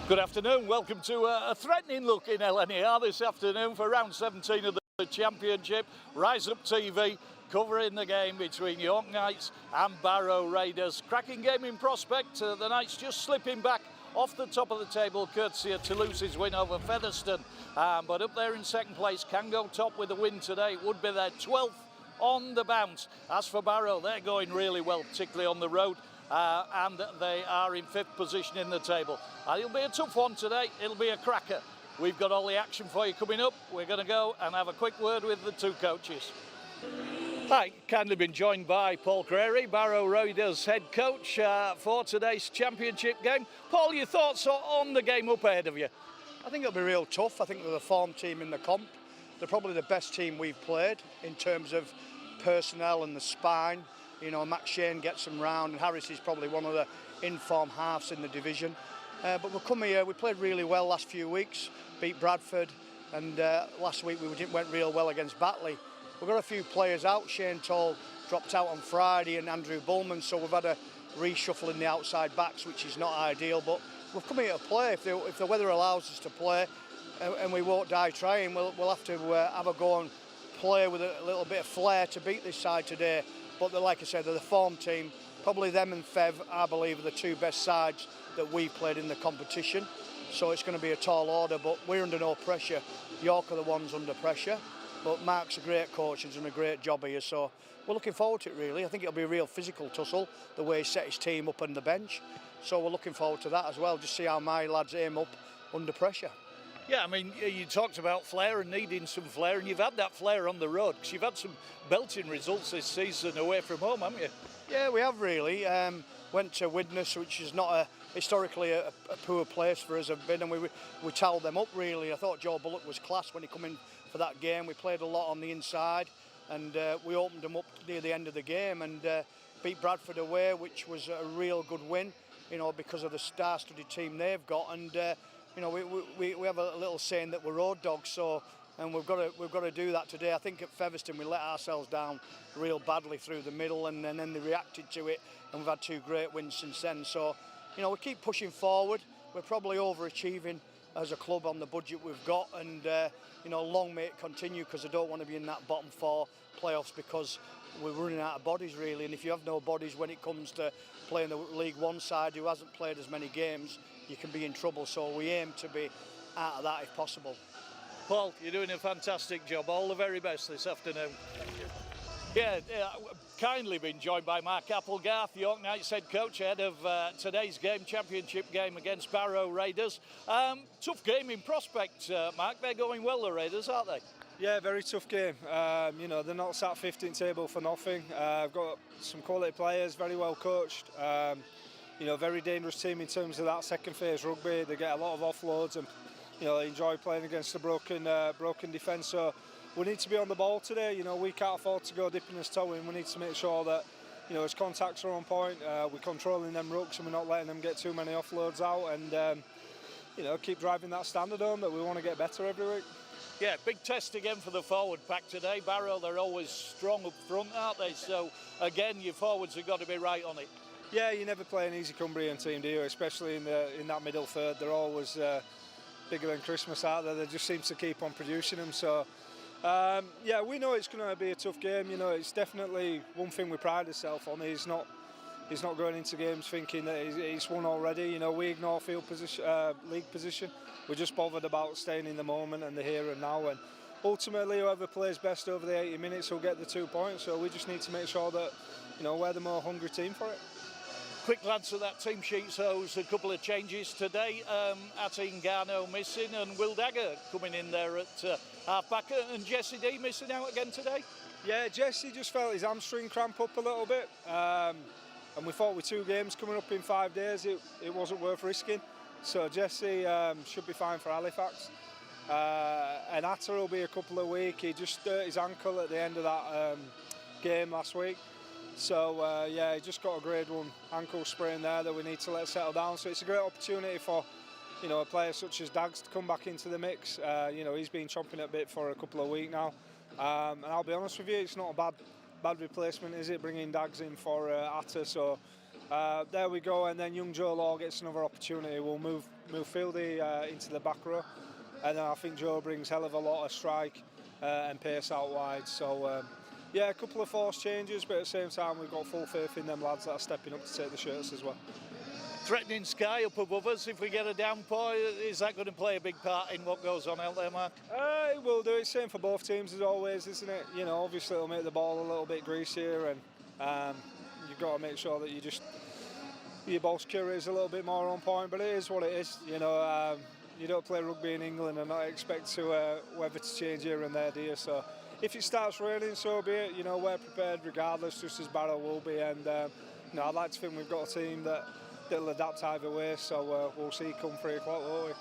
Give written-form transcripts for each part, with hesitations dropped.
Good afternoon, welcome to a threatening look in LNER this afternoon for round 17 of the Championship. RiseUpTV covering the game between York Knights and Barrow Raiders. Cracking game in prospect, the Knights just slipping back off the top of the table courtesy of Toulouse's win over Featherstone. But up there in second place, can go top with a win today. It would be their 12th on the bounce. As for Barrow, they're going really well, particularly on the road. And they are in 5th position in the table. It'll be a tough one today. It'll be a cracker. We've got all the action for you coming up. We're going to go and have a quick word with the two coaches. Hi, kindly been joined by Paul Crary, Barrow Raiders head coach for today's championship game. Paul, your thoughts on the game up ahead of you? I think it'll be real tough. I think they're the form team in the comp. They're probably the best team we've played in terms of personnel and the spine. You know, Matt Shane gets them round, and Harris is probably one of the in-form halves in the division. But we'll come here, we played really well last few weeks, beat Bradford, and last week we went real well against Batley. We've got a few players out. Shane Toll dropped out on Friday, and Andrew Bullman, so we've had a reshuffle in the outside backs, which is not ideal, but we've come here to play. If the weather allows us to play, and we won't die trying, we'll have to have a go and play with a little bit of flair to beat this side today. But like I said, they're the form team. Probably them and Fev, I believe, are the two best sides that we've played in the competition. So it's going to be a tall order, but we're under no pressure. York are the ones under pressure. But Mark's a great coach and he's done a great job here. So we're looking forward to it, really. I think it'll be a real physical tussle, the way he set his team up on the bench. So we're looking forward to that as well, just see how my lads aim up under pressure. Yeah, I mean, you talked about flair and needing some flair, and you've had that flair on the road because you've had some belting results this season away from home, haven't you? Yeah, we have really. Went to Widnes, which is not historically a poor place for us, have been, and we towed them up really. I thought Joe Bullock was class when he come in for that game. We played a lot on the inside, and we opened them up near the end of the game and beat Bradford away, which was a real good win, you know, because of the star-studded team they've got. And you know, we have a little saying that we're road dogs, so and we've got to do that today. I think at Featherstone we let ourselves down real badly through the middle, and then they reacted to it, and we've had 2 great wins since then. So, you know, we keep pushing forward. We're probably overachieving as a club on the budget we've got, and you know, long may it continue, because I don't want to be in that bottom 4 playoffs because we're running out of bodies really. And if you have no bodies when it comes to playing the League One side who hasn't played as many games, you can be in trouble. So we aim to be out of that if possible. Paul, you're doing a fantastic job. All the very best this afternoon. Thank you. Yeah, kindly been joined by Mark Applegarth, York Knights head coach, ahead of today's game, championship game against Barrow Raiders. Tough game in prospect, Mark. They're going well, the Raiders, aren't they? Yeah, very tough game. You know, they're not sat 15th table for nothing. I've got some quality players, very well coached. You know, very dangerous team in terms of that second phase rugby. They get a lot of offloads, and you know, they enjoy playing against a broken defence. So we need to be on the ball today. You know, we can't afford to go dipping his toe in. We need to make sure that, you know, his contacts are on point. We're controlling them rucks and we're not letting them get too many offloads out. And you know, keep driving that standard home that we want to get better every week. Yeah, big test again for the forward pack today. Barrow, they're always strong up front, aren't they? So again, your forwards have got to be right on it. Yeah, you never play an easy Cumbrian team, do you? Especially in that middle third. They're always bigger than Christmas out there. They just seem to keep on producing them. So yeah, we know it's going to be a tough game. You know, it's definitely one thing we pride ourselves on. He's not going into games thinking that he's won already. You know, we ignore field position, league position. We're just bothered about staying in the moment and the here and now. And ultimately, whoever plays best over the 80 minutes will get the 2 points. So we just need to make sure that, you know, we're the more hungry team for it. Quick glance at that team sheet shows a couple of changes today. Atin Garno missing and Will Dagger coming in there at half-back, and Jesse D missing out again today. Yeah, Jesse just felt his hamstring cramp up a little bit, and we thought with 2 games coming up in 5 days it wasn't worth risking. So Jesse should be fine for Halifax, and Atta will be a couple of weeks. He just hurt his ankle at the end of that game last week. So yeah, he just got a grade 1 ankle sprain there that we need to let settle down. So it's a great opportunity for, you know, a player such as Dags to come back into the mix. You know, he's been chomping at a bit for a couple of weeks now. And I'll be honest with you, it's not a bad replacement, is it? Bringing Dags in for Atta. So There we go, and then young Joe Law gets another opportunity. We'll move Fieldy into the back row, and then I think Joe brings hell of a lot of strike and pace out wide. So yeah, a couple of forced changes, but at the same time we've got full faith in them lads that are stepping up to take the shirts as well. Threatening sky up above us. If we get a downpour, is that going to play a big part in what goes on out there, Mark? It will do. It's same for both teams as always, isn't it? You know, obviously it'll make the ball a little bit greasier, and you've got to make sure that your ball security is a little bit more on point. But it is what it is. You know, you don't play rugby in England and not expect weather to change here and there, do you? So if it starts raining, so be it. You know, we're prepared regardless, just as Barrow will be. And you know, I'd like to think we've got a team that'll adapt either way. So we'll see come 3 o'clock, won't we?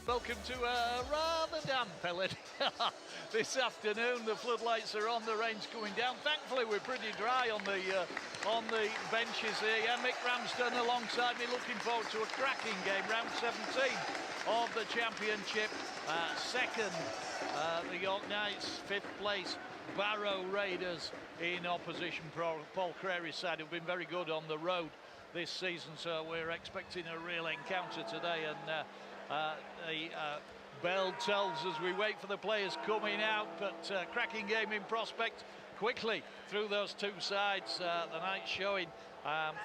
Welcome to a rather damp LNER this afternoon. The floodlights are on, the rain's coming down. Thankfully, we're pretty dry on the benches here. Yeah, Mick Ramsden alongside me, looking forward to a cracking game. Round 17 of the championship. Second, the York Knights. 5th place, Barrow Raiders in opposition. Paul Crary's side have been very good on the road this season, so we're expecting a real encounter today. And the bell tells as we wait for the players coming out, but cracking game in prospect. quickly through those two sides. The Knights showing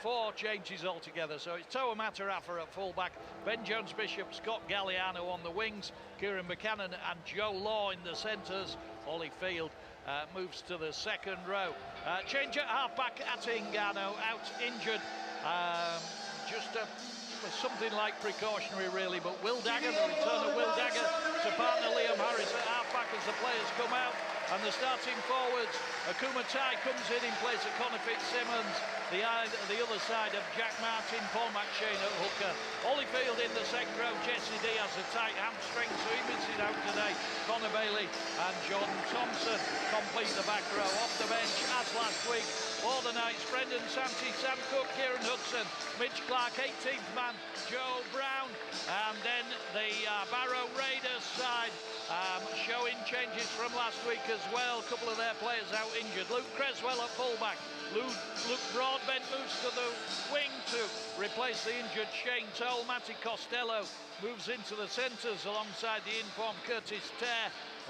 4 changes altogether. So it's Toa Matarafa at fullback, Ben Jones-Bishop, Scott Galliano on the wings, Kieran Buchanan and Joe Law in the centres. Ollie Field moves to the second row. Change at half-back, Atingano out injured. Something like precautionary really, but Will Dagger, the return of Will Dagger to partner Liam Harris at half-back as the players come out. And the starting forwards, Akuma Tai comes in place of Connor Fitzsimmons. The other side of Jack Martin, Paul McShane at hooker. Holyfield in the second row, Jesse Diaz a tight hamstring, so he misses out today. Connor Bailey and Jordan Thompson complete the back row. Off the bench, as last week, for the Knights, Brendan Santi, Sam Cook, Kieran Hudson, Mitch Clark, 18th man, Joe Brown. And then the Barrow Raiders side showing changes from last week as well. A couple of their players out injured. Luke Creswell at fullback. Luke Broadbent moves to the wing to replace the injured Shane Toll. Matty Costello moves into the centres alongside the informed Curtis Tare.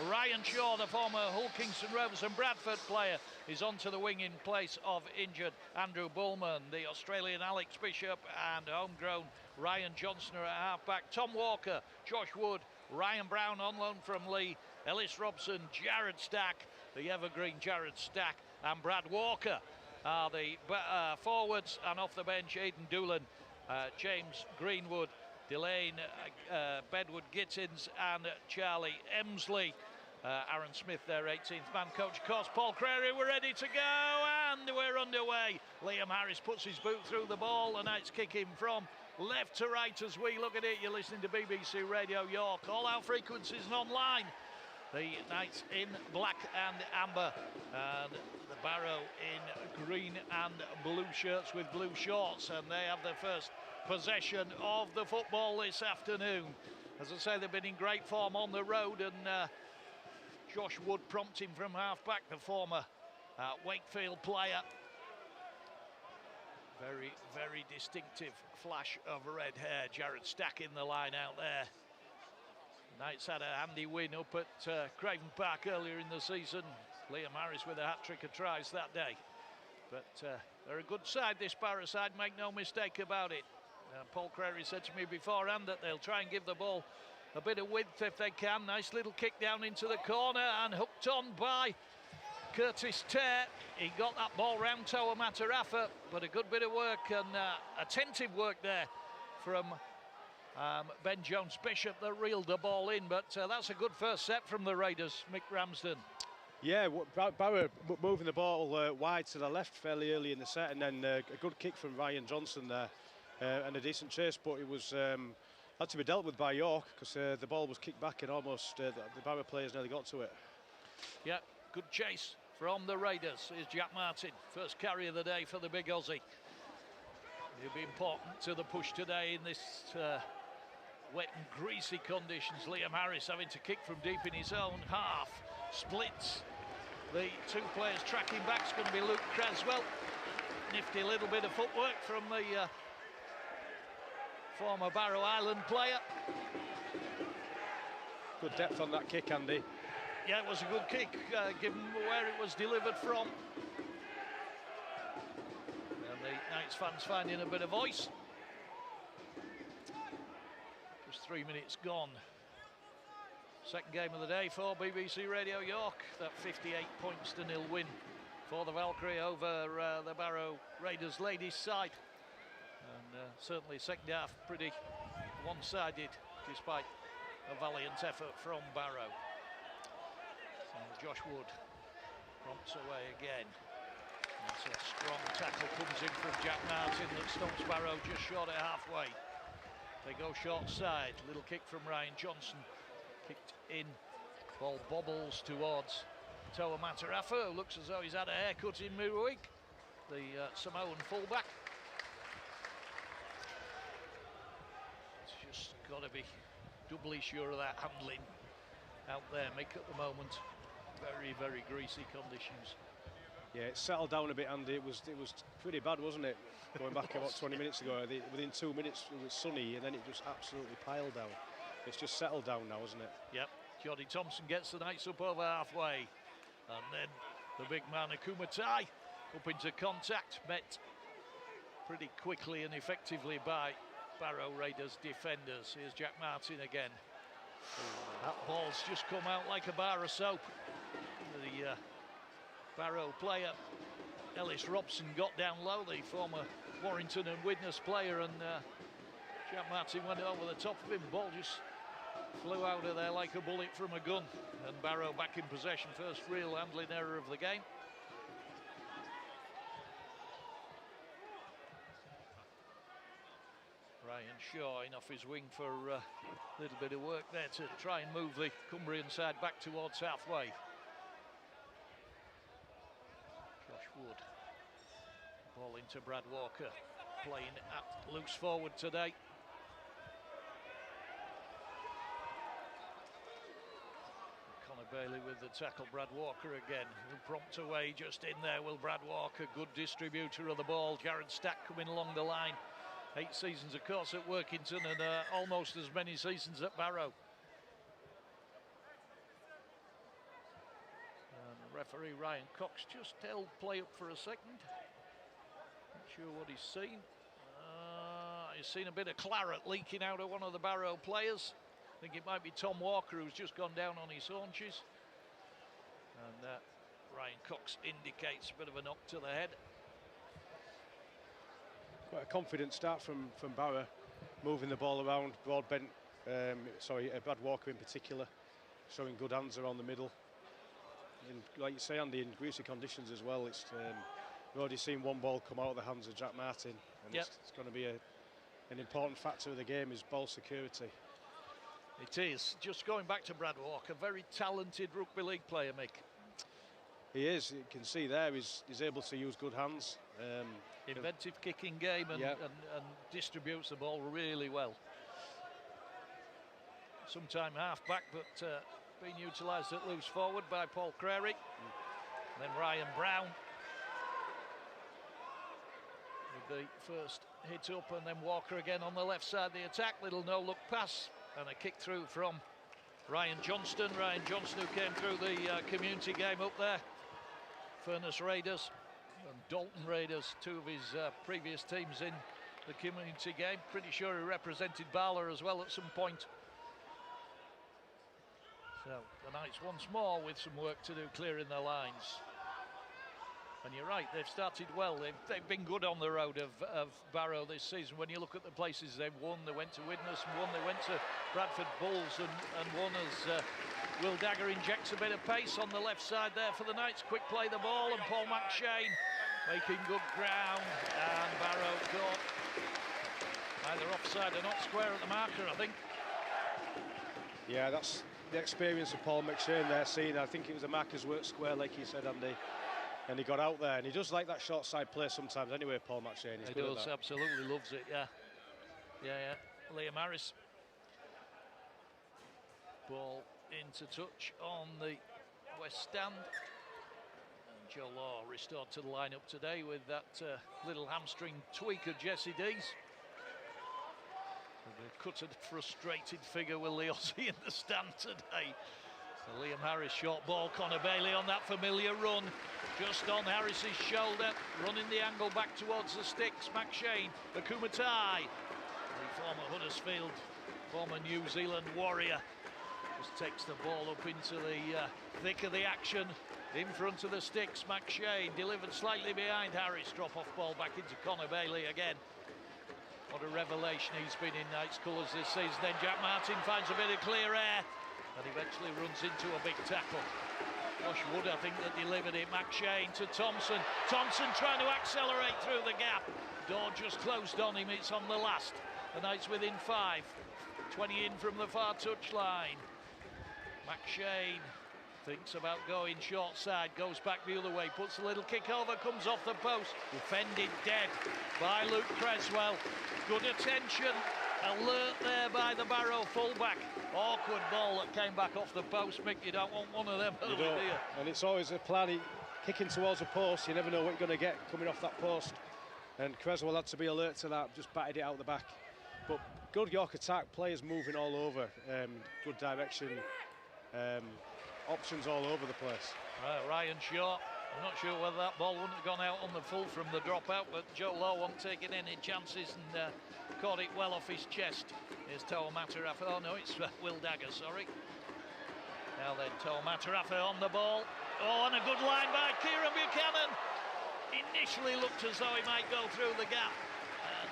Ryan Shaw, the former Hull Kingston Rovers and Bradford player, is onto the wing in place of injured Andrew Bullman. The Australian Alex Bishop and homegrown Ryan Johnson are at half-back. Tom Walker, Josh Wood, Ryan Brown on loan from Lee, Ellis Robson, Jared Stack, the evergreen Jared Stack, and Brad Walker are the forwards. And off the bench, Aidan Doolan, James Greenwood, Delane Bedwood Gittins and Charlie Emsley. Aaron Smith, their 18th man. Coach, of course, Paul Crary, we're ready to go and we're underway. Liam Harris puts his boot through the ball. The Knights kick him from left to right as we look at it. You're listening to BBC Radio York. All our frequencies and online. The Knights in black and amber, and the Barrow in green and blue shirts with blue shorts, and they have their first possession of the football this afternoon. As I say, they've been in great form on the road, and Josh Wood prompting from half-back, the former Wakefield player. Very, very distinctive flash of red hair. Jared Stack in the line out there. Knights had a handy win up at Craven Park earlier in the season. Liam Harris with a hat-trick of tries that day. But they're a good side, this Barrow side, make no mistake about it. Paul Crary said to me beforehand that they'll try and give the ball a bit of width if they can. Nice little kick down into the corner and hooked on by Curtis Tare. He got that ball round Toa Matarafa, but a good bit of work and attentive work there from Ben Jones-Bishop that reeled the ball in. But that's a good first set from the Raiders, Mick Ramsden. Yeah, Barrow moving the ball wide to the left fairly early in the set, and then a good kick from Ryan Johnson there, and a decent chase, but it was had to be dealt with by York because the ball was kicked back and almost the Barrow players nearly got to it. Yeah, good chase from the Raiders. Here's Jack Martin, first carry of the day for the big Aussie. He'll be important to the push today in this wet and greasy conditions. Liam Harris having to kick from deep in his own half. Splits the two players tracking back. It's going to be Luke Creswell. Nifty little bit of footwork from the former Barrow Island player. Good depth on that kick, Andy. Yeah, it was a good kick, given where it was delivered from. And the Knights fans finding a bit of voice. Just 3 minutes gone. Second game of the day for BBC Radio York. That 58 points to 0 win for the Valkyrie over the Barrow Raiders ladies side. And certainly second half pretty one-sided despite a valiant effort from Barrow. So Josh Wood prompts away again. That's a strong tackle comes in from Jack Martin that stops Barrow just short of halfway. They go short side. Little kick from Ryan Johnson. Kicked in. Ball bobbles towards Toa Matarafa, who looks as though he's had a haircut in midweek. The Samoan fullback. It's just got to be doubly sure of that handling out there. Mick at the moment. Very, very greasy conditions. Yeah, it settled down a bit, Andy. It was pretty bad, wasn't it? Going back about 20 minutes ago, within 2 minutes it was sunny, and then it just absolutely piled down. It's just settled down now, isn't it? Yep. Jody Thompson gets the Knights up over halfway, and then the big man Akumatai up into contact, met pretty quickly and effectively by Barrow Raiders defenders. Here's Jack Martin again. That ball's just come out like a bar of soap. The Barrow player Ellis Robson got down low, the former Warrington and Widnes player, and Jack Martin went over the top of him. Ball just flew out of there like a bullet from a gun, and Barrow back in possession. First real handling error of the game. Ryan Shaw in off his wing for a little bit of work there to try and move the Cumbrian side back towards halfway. Josh Wood. Ball into Brad Walker, playing at loose forward today. Connor Bailey with the tackle. Brad Walker again. He'll prompt away just in there. Will Brad Walker, good distributor of the ball. Jared Stack coming along the line. 8 seasons, of course, at Workington, and almost as many seasons at Barrow. And referee Ryan Cox just held play up for a second. Not sure what he's seen. He's seen a bit of claret leaking out of one of the Barrow players. I think it might be Tom Walker, who's just gone down on his haunches. And Ryan Cox indicates a bit of a knock to the head. Quite a confident start from Barrow, moving the ball around. Brad Walker in particular, showing good hands around the middle. And like you say, Andy, in greasy conditions as well. It's we've already seen one ball come out of the hands of Jack Martin, and yep. It's going to be an important factor of the game is ball security. It is. Just going back to Brad Walker, very talented rugby league player, Mick. He is. You can see there he's able to use good hands. Inventive kicking game and distributes the ball really well. Sometime half back, but being utilised at loose forward by Paul Crary. Then Ryan Brown with the first hit up, and then Walker again on the left side of the attack. Little no-look pass and a kick through from Ryan Johnston. Ryan Johnston, who came through the community game up there. Furness Raiders and Dalton Raiders, two of his previous teams in the community game. Pretty sure he represented Barlow as well at some point. So the Knights once more with some work to do clearing their lines. And you're right, they've started well. They've been good on the road of Barrow this season. When you look at the places they've won, they went to Widnes and won, they went to Bradford Bulls and won as Will Dagger injects a bit of pace on the left side there for the Knights. Quick play the ball, and Paul McShane making good ground, and Barrow caught either offside or not square at the marker, I think. Yeah, that's the experience of Paul McShane there, seeing, I think it was a marker's work square, like you said, Andy. And he got out there, and he does like that short side play sometimes anyway, Paul McShane. He does, absolutely loves it, yeah. Liam Harris. Ball into touch on the west stand. And Joe Law restored to the lineup today with that little hamstring tweak of Jesse Dees. Cut a frustrated figure with the Aussie in the stand today. So Liam Harris, short ball, Connor Bailey on that familiar run, just on Harris's shoulder, running the angle back towards the sticks. McShane, Akumatai, the former Huddersfield, former New Zealand warrior, just takes the ball up into the thick of the action, in front of the sticks. McShane delivered slightly behind Harris, drop-off ball back into Connor Bailey again. What a revelation he's been in Knights colours this season. Then Jack Martin finds a bit of clear air and eventually runs into a big tackle. Josh Wood, I think, that delivered it. McShane to Thompson. Thompson trying to accelerate through the gap. Door just closed on him. It's on the last. The Knights within 5. 20 in from the far touchline. McShane thinks about going short side, goes back the other way, puts a little kick over, comes off the post. Defended dead by Luke Creswell. Good attention, alert there by the Barrow fullback. Awkward ball that came back off the post. Mick, you don't want one of them, do you? And it's always a plan, kicking towards the post, you never know what you're going to get coming off that post. And Creswell had to be alert to that, just batted it out the back. But good York attack, players moving all over, good direction, options all over the place. Ryan Shaw I'm not sure whether that ball wouldn't have gone out on the full from the dropout, but Joe Law wasn't taking any chances and caught it well off his chest. Here's Toa Matarafa. Oh no, it's Will Dagger, sorry. Now then, Toa Matarafa on the ball. Oh, and a good line by Kieran Buchanan. Initially looked as though he might go through the gap.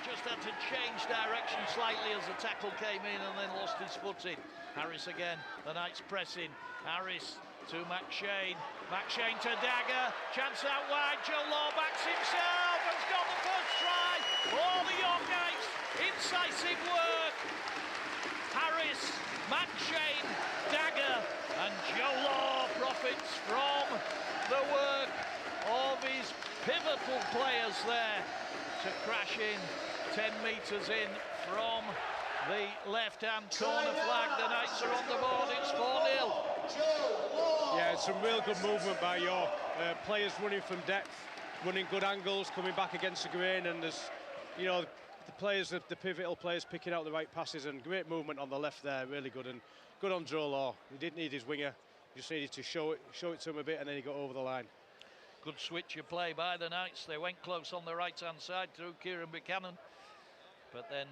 Just had to change direction slightly as the tackle came in and then lost his footing. Harris again, the Knights pressing. Harris to McShane. McShane to Dagger. Chance out wide. Joe Law backs himself. Has got the first try. Oh, the York Knights. Incisive work. Harris, McShane, Dagger, and Joe Law profits from the work of his pivotal players there to crash in 10 metres in from the left-hand corner flag. The Knights are on the board. It's 4-0. Yeah, it's some real good movement by York. Players running from depth, running good angles, coming back against the grain, and there's, you know, the players, the pivotal players picking out the right passes, and great movement on the left there, really good, and good on Joe Law. He didn't need his winger, he just needed to show it to him a bit, and then he got over the line. Good switch of play by the Knights. They went close on the right-hand side through Kieran Buchanan, but then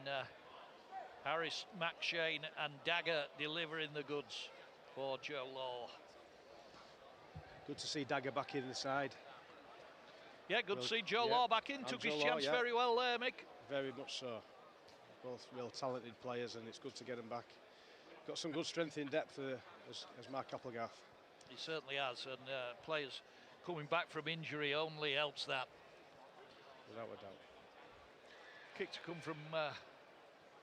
Harris, McShane and Dagger delivering the goods for Joe Law. Good to see Dagger back in the side. Yeah, good to see Joe Law back in. Took his chance very well there, Mick. Very much so. Both real talented players, and it's good to get them back. Got some good strength in depth as Mark Applegarth. He certainly has, and players coming back from injury only helps that. Without a doubt. Kick to come from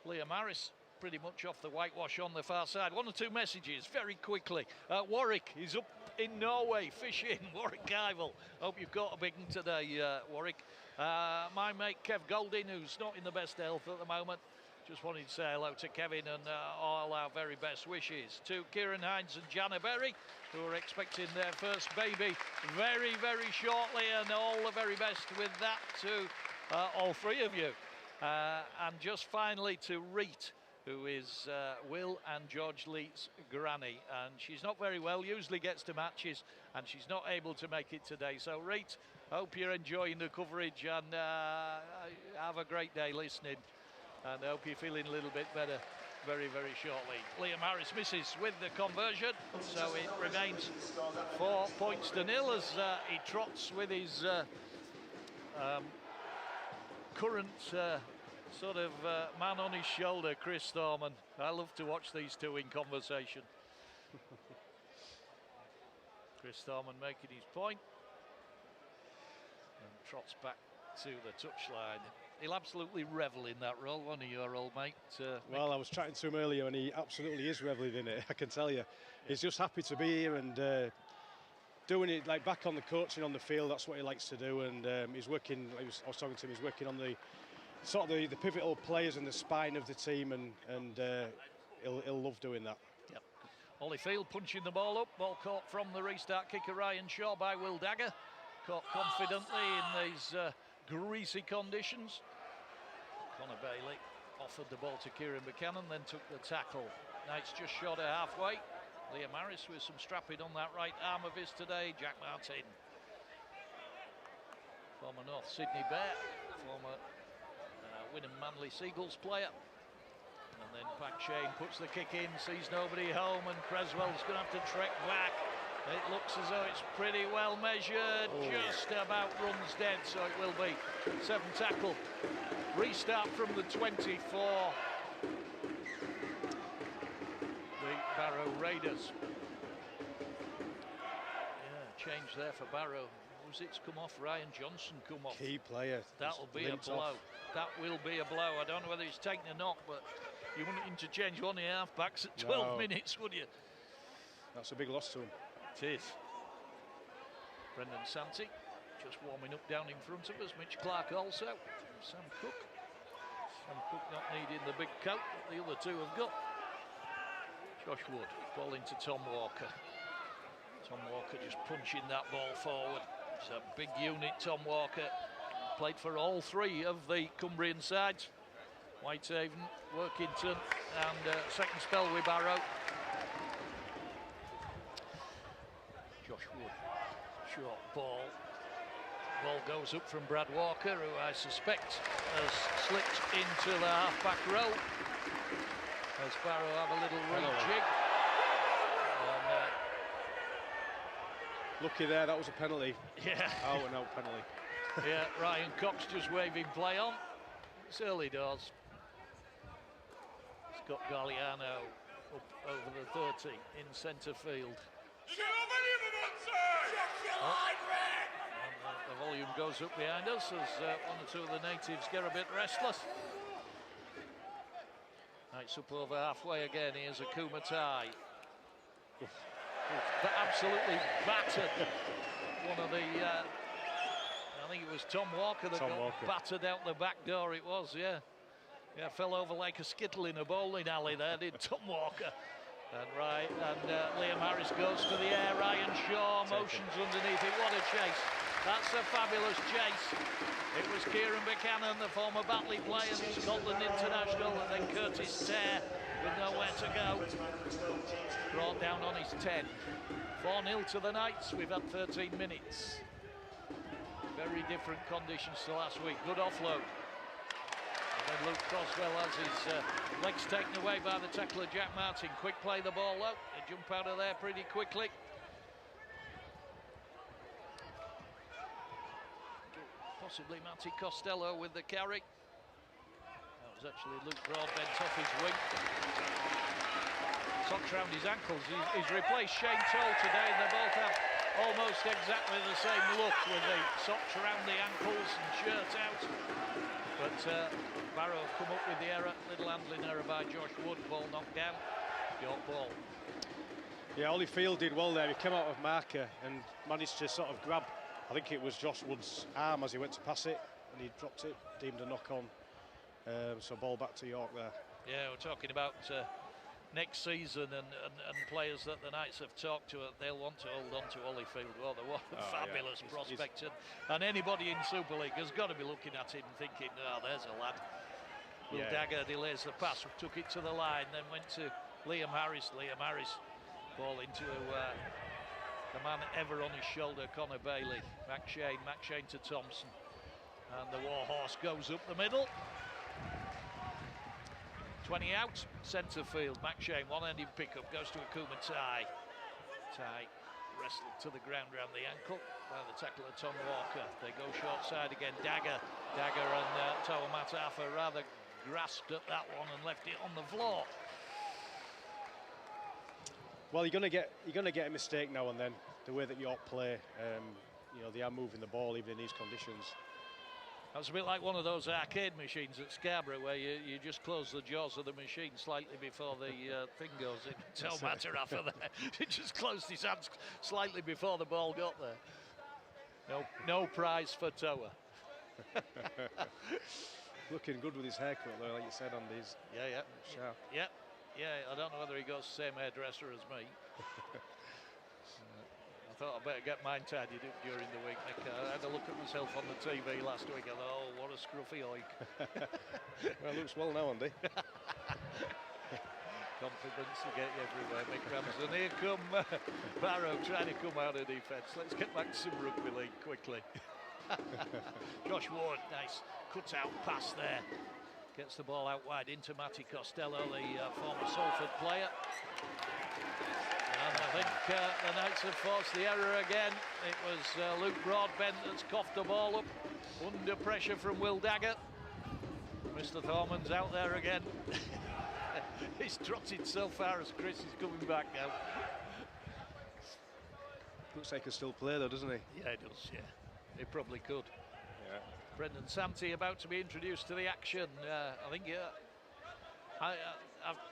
Liam Harris, pretty much off the whitewash on the far side. One or two messages very quickly. Warwick is up in Norway fishing. Warwick Keivel. Hope you've got a big one today, Warwick. My mate Kev Golding, who's not in the best health at the moment. Just wanted to say hello to Kevin and all our very best wishes to Kieran Hines and Jana Berry, who are expecting their first baby very, very shortly, and all the very best with that to all three of you. And just finally to Reet, who is Will and George Lee's granny, and she's not very well, usually gets to matches, and she's not able to make it today. So Reet, hope you're enjoying the coverage, and have a great day listening, and I hope you're feeling a little bit better very, very shortly. Liam Harris misses with the conversion, so it remains 4 points to nil as he trots with his current sort of man on his shoulder, Chris Thorman. I love to watch these two in conversation. Chris Thorman making his point and trots back to the touchline. He'll absolutely revel in that role, won't he, your old mate? Well, I was chatting to him earlier, and he absolutely is reveling in it, I can tell you. He's just happy to be here and doing it, like, back on the coaching on the field. That's what he likes to do, and he's working, I was talking to him, he's working on the sort of the pivotal players in the spine of the team, and he'll love doing that. Yep. Ollie Field punching the ball up, ball caught from the restart kicker Ryan Shaw by Will Dagger. Caught confidently in these greasy conditions. Connor Bailey offered the ball to Kieran Buchanan, then took the tackle. Knights just short of halfway. Liam Harris with some strapping on that right arm of his today. Jack Martin. Former North Sydney Bear, former Wynnum Manly Seagulls player. And then McShane puts the kick in, sees nobody home, and Creswell's going to have to trek back. It looks as though it's pretty well measured, just about runs dead, so it will be 7 tackle. Restart from the 24. The Barrow Raiders. Yeah, change there for Barrow. Who's it's come off? Ryan Johnson come off. Key player. That'll be a blow. That will be a blow. I don't know whether he's taking a knock, but you wouldn't interchange one of your half-backs at 12 minutes, would you? That's a big loss to him. It is. Brendan Santi just warming up down in front of us. Mitch Clark also. Sam Cook. Sam Cook not needing the big coat that the other two have got. Josh Wood, ball into Tom Walker. Tom Walker just punching that ball forward. It's a big unit, Tom Walker. Played for all three of the Cumbrian sides. Whitehaven, Workington, and second spell with Barrow. Josh Wood Short ball. Ball goes up from Brad Walker, who I suspect has slipped into the half-back row. As Barrow have a little rejig. Lucky there, that was a penalty. Yeah. Out and out penalty. Yeah, Ryan Cox just waving play on. It's early doors. Scott Galliano up over the 30 in centre field. The volume goes up behind us as one or two of the natives get a bit restless. It's up over halfway again. Here's a Kumatai. Absolutely battered one of the I think it was Tom Walker that got battered out the back door. It was, yeah, fell over like a skittle in a bowling alley there, did Tom Walker. And Liam Harris goes to the air. Ryan Shaw motions underneath it. What a chase. That's a fabulous chase. It was Kieran Buchanan, the former Batley player, Scotland international, and then Curtis Tare with nowhere to go. Brought down on his 10. 4-0 to the Knights. We've had 13 minutes. Very different conditions to last week. Good offload. And then Luke Croswell has his legs taken away by the tackler Jack Martin. Quick play the ball out. They jump out of there pretty quickly. Possibly Matty Costello with the carry. That was actually Luke Broadbent off his wing. Socks round his ankles. He's replaced Shane Toll today, and they both have almost exactly the same look with the socks around the ankles and shirt out. But Barrow have come up with the error. Little handling error by Josh Wood. Ball knocked down. York ball. Yeah, Ollie Field did well there. He came out of marker and managed to sort of grab, I think it was Josh Wood's arm as he went to pass it, and he dropped it, deemed a knock on. So ball back to York there. Yeah, we're talking about next season and players that the Knights have talked to. They'll want to hold on to Ollie Field. Well, what a fabulous prospect. And anybody in Super League has got to be looking at him and thinking, oh, there's a lad. Will Dagger delays the pass, took it to the line, then went to Liam Harris. Liam Harris ball into the man ever on his shoulder, Connor Bailey. Mac Shane to Thompson. And the Warhorse goes up the middle. 20 out, centre field. Mac Shane, one-handed pickup, goes to Akuma Tai. Tai wrestled to the ground round the ankle by the tackler Tom Walker. They go short side again. Dagger and Toa Matafa rather grasped at that one and left it on the floor. Well, you're going to get a mistake now and then. The way that York play, you know, they are moving the ball even in these conditions. That's a bit like one of those arcade machines at Scarborough where you just close the jaws of the machine slightly before the thing goes in. Toa Matarafa there. He just closed his hands slightly before the ball got there. No prize for Toa. Looking good with his haircut though, like you said, on these. Yeah. Sharp. Yeah, I don't know whether he goes the same hairdresser as me. I thought I'd better get mine tidied up during the week, Nick. I had a look at myself on the TV last week. I thought, oh, what a scruffy oik. Well, it looks well now, Andy. Confidence to get you everywhere, Mick Ramsden. Here come Barrow trying to come out of defence. Let's get back to some rugby league quickly. Josh Ward, nice cut-out pass there. Gets the ball out wide into Matty Costello, the former Salford player. And I think the Knights have forced the error again. It was Luke Broadbent that's coughed the ball up under pressure from Will Dagger. Mr. Thorman's out there again. He's trotted so far as Chris is coming back now. Looks like he can still play though, doesn't he? Yeah, he does, yeah. He probably could. Yeah. Brendan Santee about to be introduced to the action. I think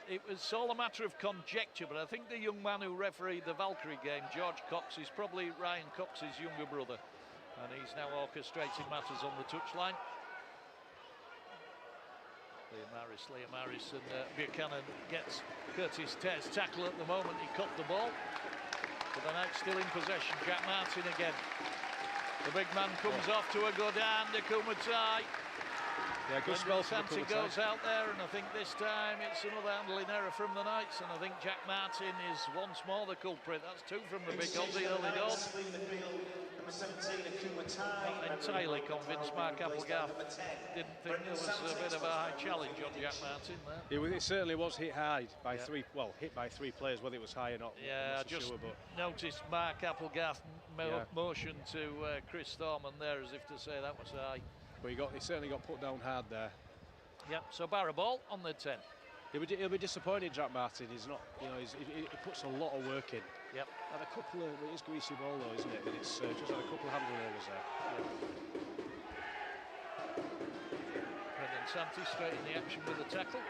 it was all a matter of conjecture, but I think the young man who refereed the Valkyrie game, George Cox, is probably Ryan Cox's younger brother, and he's now orchestrating matters on the touchline. Liam Harris and Buchanan gets Curtis Tare's tackle at the moment he caught the ball. But the Knights still in possession. Jack Martin again. The big man comes off to a good hand. Akuma Tai. Yeah, good spell for Santee goes out there, and I think this time it's another handling error from the Knights, and I think Jack Martin is once more the culprit. That's two from the big Aussie early doors. not entirely convinced Mark Applegarth didn't think there was a bit of a high challenge on Jack Martin there. It certainly was hit high by hit by three players, whether it was high or not. Yeah, I just noticed Mark Applegarth motion to Chris Thorman there as if to say that was high. But he certainly got put down hard there. Yep, so Barrow ball on the 10. He'll be disappointed, Jack Martin. He's not, he puts a lot of work in. Yep. Had a couple of, it is greasy ball though, isn't it? And it's just had a couple of handling errors there. Yep. Brendan Santi straight in the action with the tackle.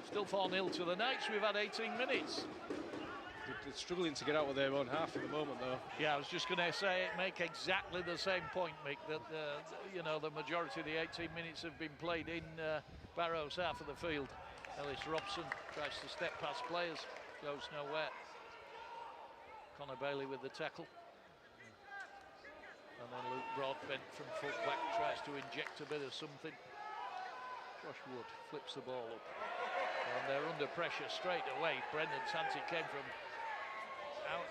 Still 4-0 to the Knights. We've had 18 minutes. They're struggling to get out of their own half at the moment, though. Yeah, I was just going to say, make exactly the same point, Mick, that, the majority of the 18 minutes have been played in Barrow's half of the field. Ellis Robson tries to step past players, goes nowhere. Connor Bailey with the tackle. And then Luke Broadbent from full-back tries to inject a bit of something. Josh Wood flips the ball up. And they're under pressure straight away. Brendan Santi came from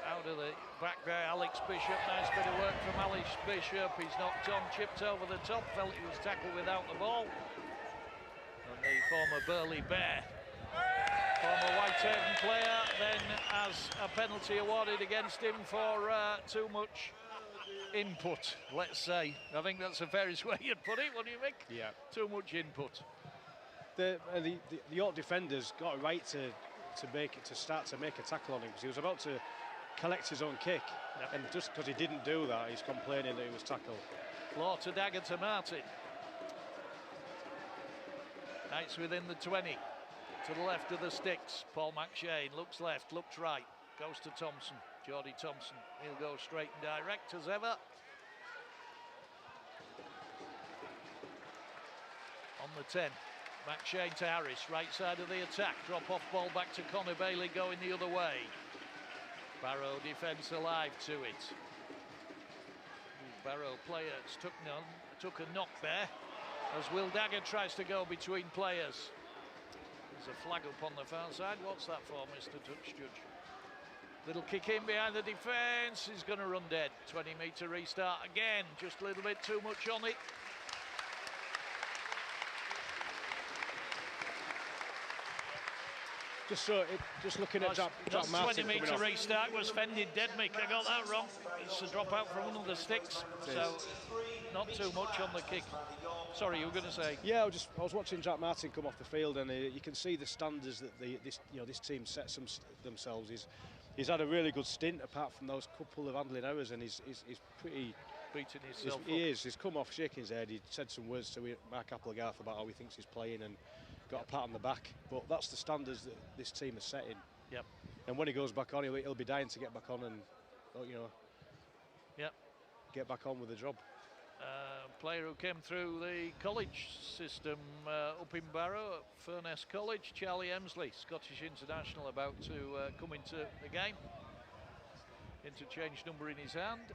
out of the back there. Alex Bishop, nice bit of work from Alex Bishop. He's knocked on, chipped over the top, felt he was tackled without the ball. And the former Burley Bear, former Whitehaven player, then has a penalty awarded against him for too much input, let's say. I think that's the fairest way you'd put it, what do you think? Yeah. Too much input. The York defenders got a right to start to make a tackle on him, because he was about to collect his own kick, and just because he didn't do that, he's complaining that he was tackled. Law to dagger to Martin. Knights within the 20. To the left of the sticks. Paul McShane looks left, looks right, goes to Thompson. Geordie Thompson. He'll go straight and direct as ever. On the 10. McShane to Harris, right side of the attack. Drop off ball back to Connor Bailey going the other way. Barrow defence alive to it. Barrow players took a knock there as Will Dagger tries to go between players. There's a flag up on the far side. What's that for, Mr. Touch Judge? Little kick in behind the defence. He's going to run dead. 20-metre restart again. Just a little bit too much on it. Just looking at Jack Martin. 20-metre restart was fended dead, Mick. I got that wrong. It's a drop out from one of the sticks, so not too much on the kick. Sorry, you were going to say? Yeah, I was watching Jack Martin come off the field, and you can see the standards that this team sets themselves. He's had a really good stint, apart from those couple of handling errors, and he's pretty beating himself. He's come off shaking his head. He said some words to Mark Applegarth about how he thinks he's playing, and got a pat on the back. But that's the standards that this team is setting. Yep. And when he goes back on, he'll be dying to get back on and, yep, get back on with the job. Player who came through the college system up in Barrow at Furness College, Charlie Emsley, Scottish international, about to come into the game. Interchange number in his hand,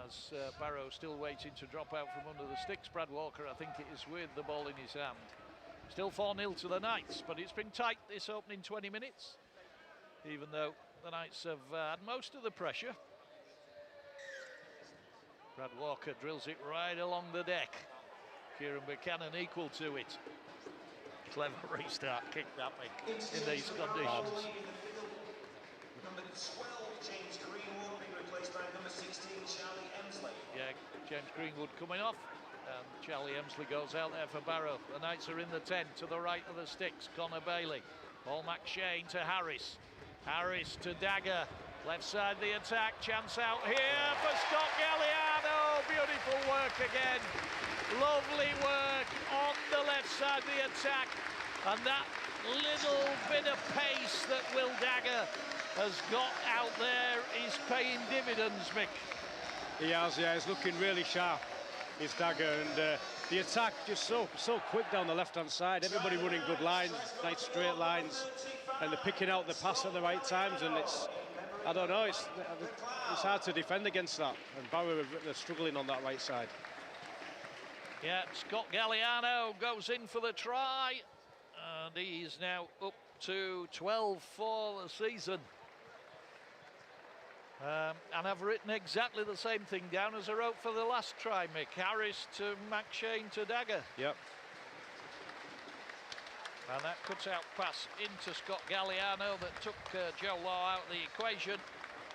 as Barrow still waiting to drop out from under the sticks. Brad Walker, I think it is, with the ball in his hand. Still 4-0 to the Knights, but it's been tight this opening 20 minutes, even though the Knights have had most of the pressure. Brad Walker drills it right along the deck. Kieran Buchanan equal to it. Clever restart kick that, Mick, in these conditions. Number 12, James Greenwood, being replaced by number 16, Charlie Emsley. Yeah, James Greenwood coming off. And Charlie Emsley goes out there for Barrow. The Knights are in the 10 to the right of the sticks. Connor Bailey. Paul McShane to Harris. Harris to Dagger. Left side the attack. Chance out here for Scott Galliano. Beautiful work again. Lovely work on the left side the attack. And that little bit of pace that Will Dagger has got out there is paying dividends, Mick. He has, yeah. He's looking really sharp. His Dagger, and the attack just so quick down the left-hand side. Everybody running good lines, nice straight lines, and they're picking out the pass at the right times. And I don't know, it's hard to defend against that. And Barrow are struggling on that right side. Yeah, Scott Galliano goes in for the try, and he's now up to 12 for the season. And I've written exactly the same thing down as I wrote for the last try, Mick. Harris to McShane to Dagger. Yep. And that cuts-out pass into Scott Galliano that took Joe Law out of the equation,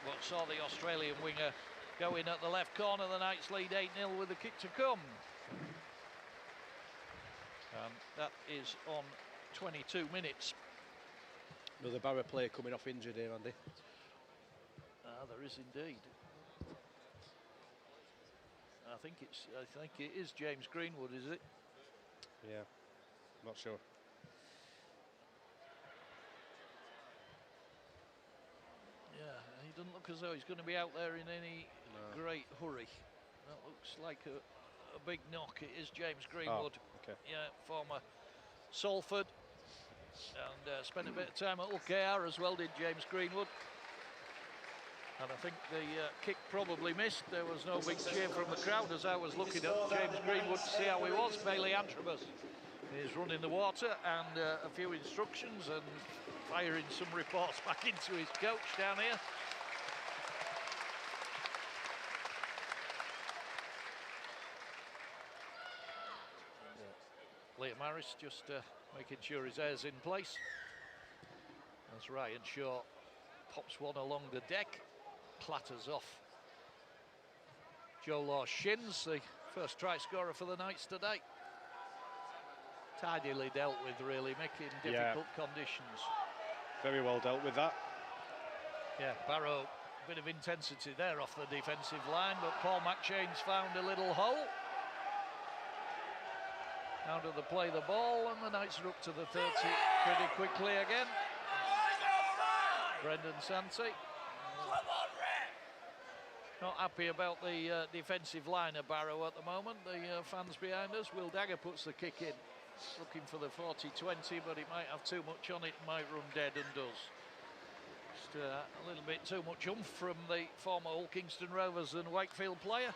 but saw the Australian winger go in at the left corner. The Knights lead 8-0 with the kick to come. That is on 22 minutes. Another Barrow player coming off injured here, Andy. There is indeed. I think it is James Greenwood, is it? Yeah, not sure. Yeah, he doesn't look as though he's going to be out there in any great hurry. That looks like a big knock. It is James Greenwood. Oh, okay. Yeah, former Salford. And spent a bit of time at UKR as well, did James Greenwood. And I think the kick probably missed. There was no big cheer from the crowd as I was looking at James Greenwood to see how he was. Bailey Antrobus is running the water and a few instructions and firing some reports back into his coach down here. Liam Harris just making sure his air's in place. That's Ryan Shaw pops one along the deck, clatters off Joe Law's shins, the first try scorer for the Knights today. Tidily dealt with, really, Mick, in difficult conditions. Very well dealt with that. Yeah, Barrow, a bit of intensity there off the defensive line, but Paul McShane's found a little hole. How do they play the ball? And the Knights are up to the 30 pretty quickly again. Brendan Santi. Not happy about the defensive line of Barrow at the moment. The fans behind us. Will Dagger puts the kick in. Looking for the 40-20, but it might have too much on it, might run dead, and does. Just a little bit too much oomph from the former Hull Kingston Rovers and Wakefield player.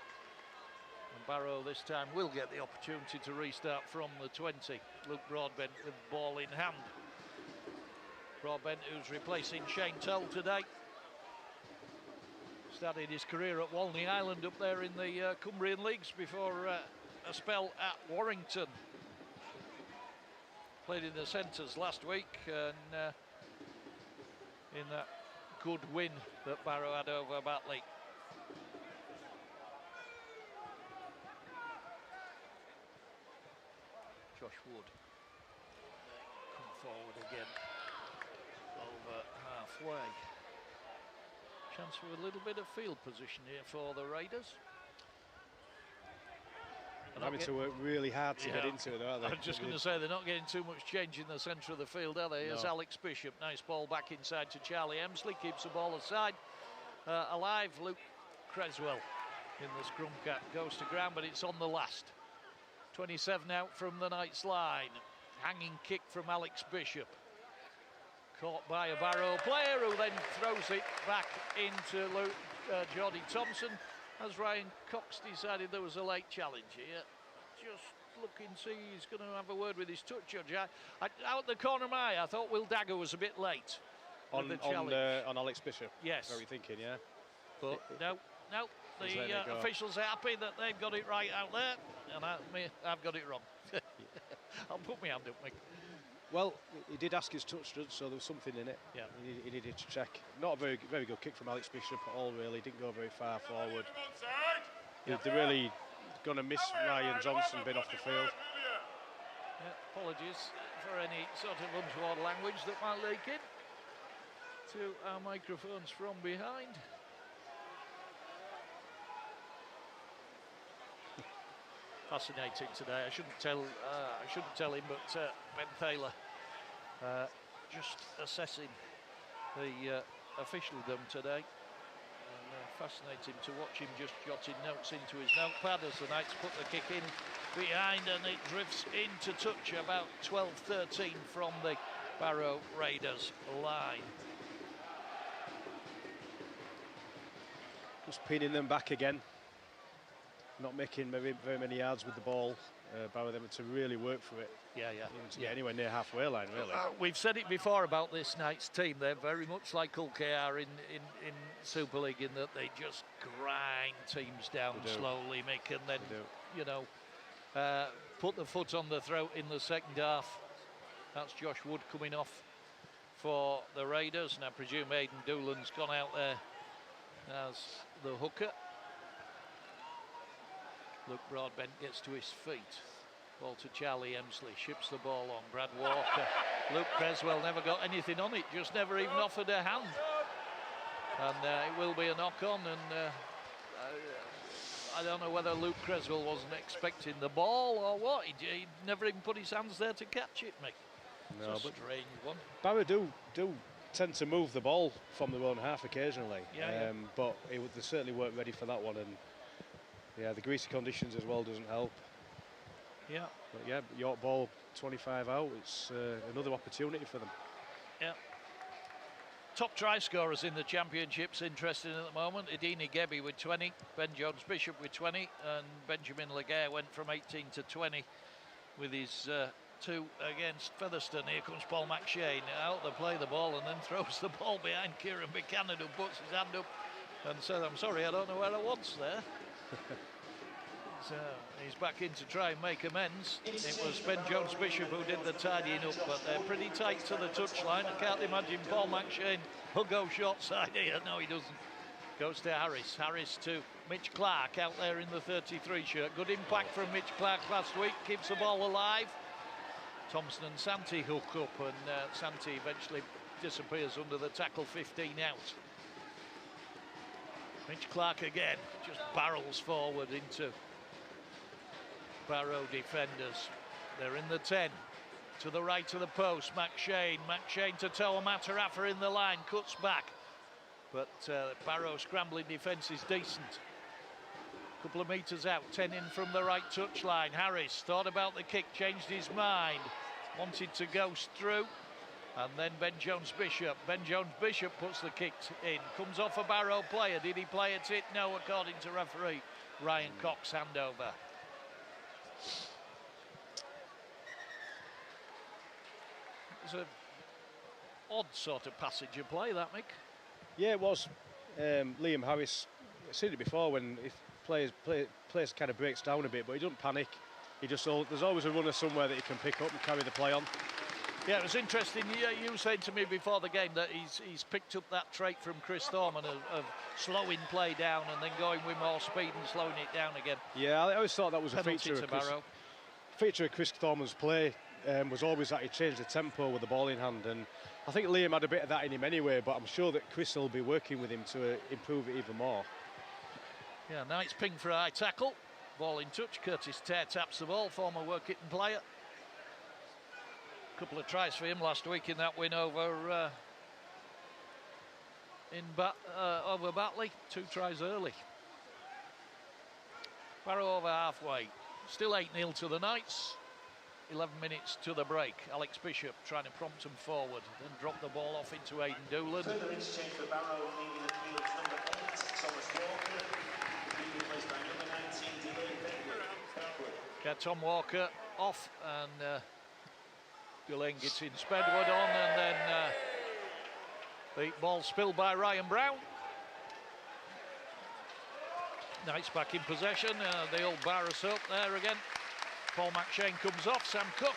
And Barrow this time will get the opportunity to restart from the 20. Luke Broadbent with the ball in hand. Broadbent, who's replacing Shane Toll today. Started his career at Walney Island up there in the Cumbrian Leagues before a spell at Warrington. Played in the centres last week and in that good win that Barrow had over Batley. Josh Wood come forward again, over halfway. Chance for a little bit of field position here for the Raiders. And having to work really hard to get into it, aren't they? I'm just going to say they're not getting too much change in the centre of the field, are they? Here's Alex Bishop, nice ball back inside to Charlie Emsley, keeps the ball aside. Alive, Luke Creswell in the scrum cap, goes to ground, but it's on the last. 27 out from the Knights line. Hanging kick from Alex Bishop. Caught by a Barrow player who then throws it back into Geordie Thompson. As Ryan Cox decided there was a late challenge here. Just looking, see he's going to have a word with his touch judge. Out the corner of my eye, I thought Will Dagger was a bit late on Alex Bishop. Yes. Very thinking, yeah. But no, the officials are happy that they've got it right out there, and I've got it wrong. I'll put my hand up, Mick. Well, he did ask his touch judge, so there was something in it. Yeah. He needed to check. Not a very good kick from Alex Bishop at all, really. Didn't go very far forward. Yeah. They're really going to miss Ryan Johnson being off the field. Yeah, apologies for any sort of untoward language that might leak in to our microphones from behind. Fascinating today. I shouldn't tell him, but Ben Thaler just assessing the officialdom today. And fascinating to watch him just jotting notes into his notepad as the Knights put the kick in behind, and it drifts into touch about 12-13 from the Barrow Raiders line. Just pinning them back again. Not making very many yards with the ball. Barrow them to really work for it. Yeah, yeah. Even to get anywhere near halfway line, really. We've said it before about this night's team. They're very much like Hull KR in Super League in that they just grind teams down slowly, Mick, and then, you know, put the foot on the throat in the second half. That's Josh Wood coming off for the Raiders, and I presume Aidan Doolan's gone out there as the hooker. Luke Broadbent gets to his feet. Ball to Charlie Emsley, ships the ball on. Brad Walker. Luke Creswell never got anything on it, just never even offered a hand. And it will be a knock-on, and I don't know whether Luke Creswell wasn't expecting the ball or what. He never even put his hands there to catch it, Mick. No, it's a strange one. Barrow do tend to move the ball from their own half occasionally, but they certainly weren't ready for that one, and yeah, the greasy conditions as well doesn't help. Yeah. But yeah, York ball 25 out. It's another opportunity for them. Yeah. Top try scorers in the Championship's interesting at the moment. Edini Gebbie with 20, Ben Jones-Bishop with 20, and Benjamin Laguerre went from 18 to 20 with his 2 against Featherstone. Here comes Paul McShane out to play the ball and then throws the ball behind Kieran Buchanan, who puts his hand up and says, "I'm sorry, I don't know where I was there." So he's back in to try and make amends. It was Ben Jones-Bishop who did the tidying up, but they're pretty tight to the touchline. I can't imagine Paul McShane will go short side here. No, he doesn't. Goes to Harris. Harris to Mitch Clark out there in the 33 shirt. Good impact from Mitch Clark last week. Keeps the ball alive. Thompson and Santi hook up, and Santi eventually disappears under the tackle. 15 out. Mitch Clark again just barrels forward into Barrow defenders. They're in the 10. To the right of the post, McShane. McShane to Toa Matarafa in the line, cuts back. But Barrow scrambling defence is decent. Couple of metres out, 10 in from the right touchline. Harris thought about the kick, changed his mind. Wanted to go through. And then Ben Jones-Bishop. Ben Jones-Bishop puts the kick in. Comes off a Barrow player. Did he play at it? No, according to referee Ryan Cox. Handover. It's an odd sort of passage of play, that, Mick. Yeah, it was. Liam Harris, I've seen it before when if players kind of breaks down a bit, but he doesn't panic. There's always a runner somewhere that he can pick up and carry the play on. Yeah, it was interesting. You said to me before the game that he's picked up that trait from Chris Thorman of slowing play down and then going with more speed and slowing it down again. Yeah, I always thought that was Penalty a feature of Chris Thorman's play. Was always that he changed the tempo with the ball in hand, and I think Liam had a bit of that in him anyway, but I'm sure that Chris will be working with him to improve it even more. Yeah, nice ping for a high tackle. Ball in touch. Curtis Tare taps the ball, former Workington player. Couple of tries for him last week in that win over over Batley. 2 tries early. Barrow over halfway. Still 8-0 to the Knights. 11 minutes to the break. Alex Bishop trying to prompt them forward, then drop the ball off into Aidan Doolan. Further interchange for Barrow, leaving the field number 8, Thomas Walker, being replaced by number 19, Delay Bedwood. Get Tom Walker off, and Delane gets in Spedwood on, and then the ball spilled by Ryan Brown. Knights back in possession. The old Barrows up there again. Paul McShane comes off. Sam Cook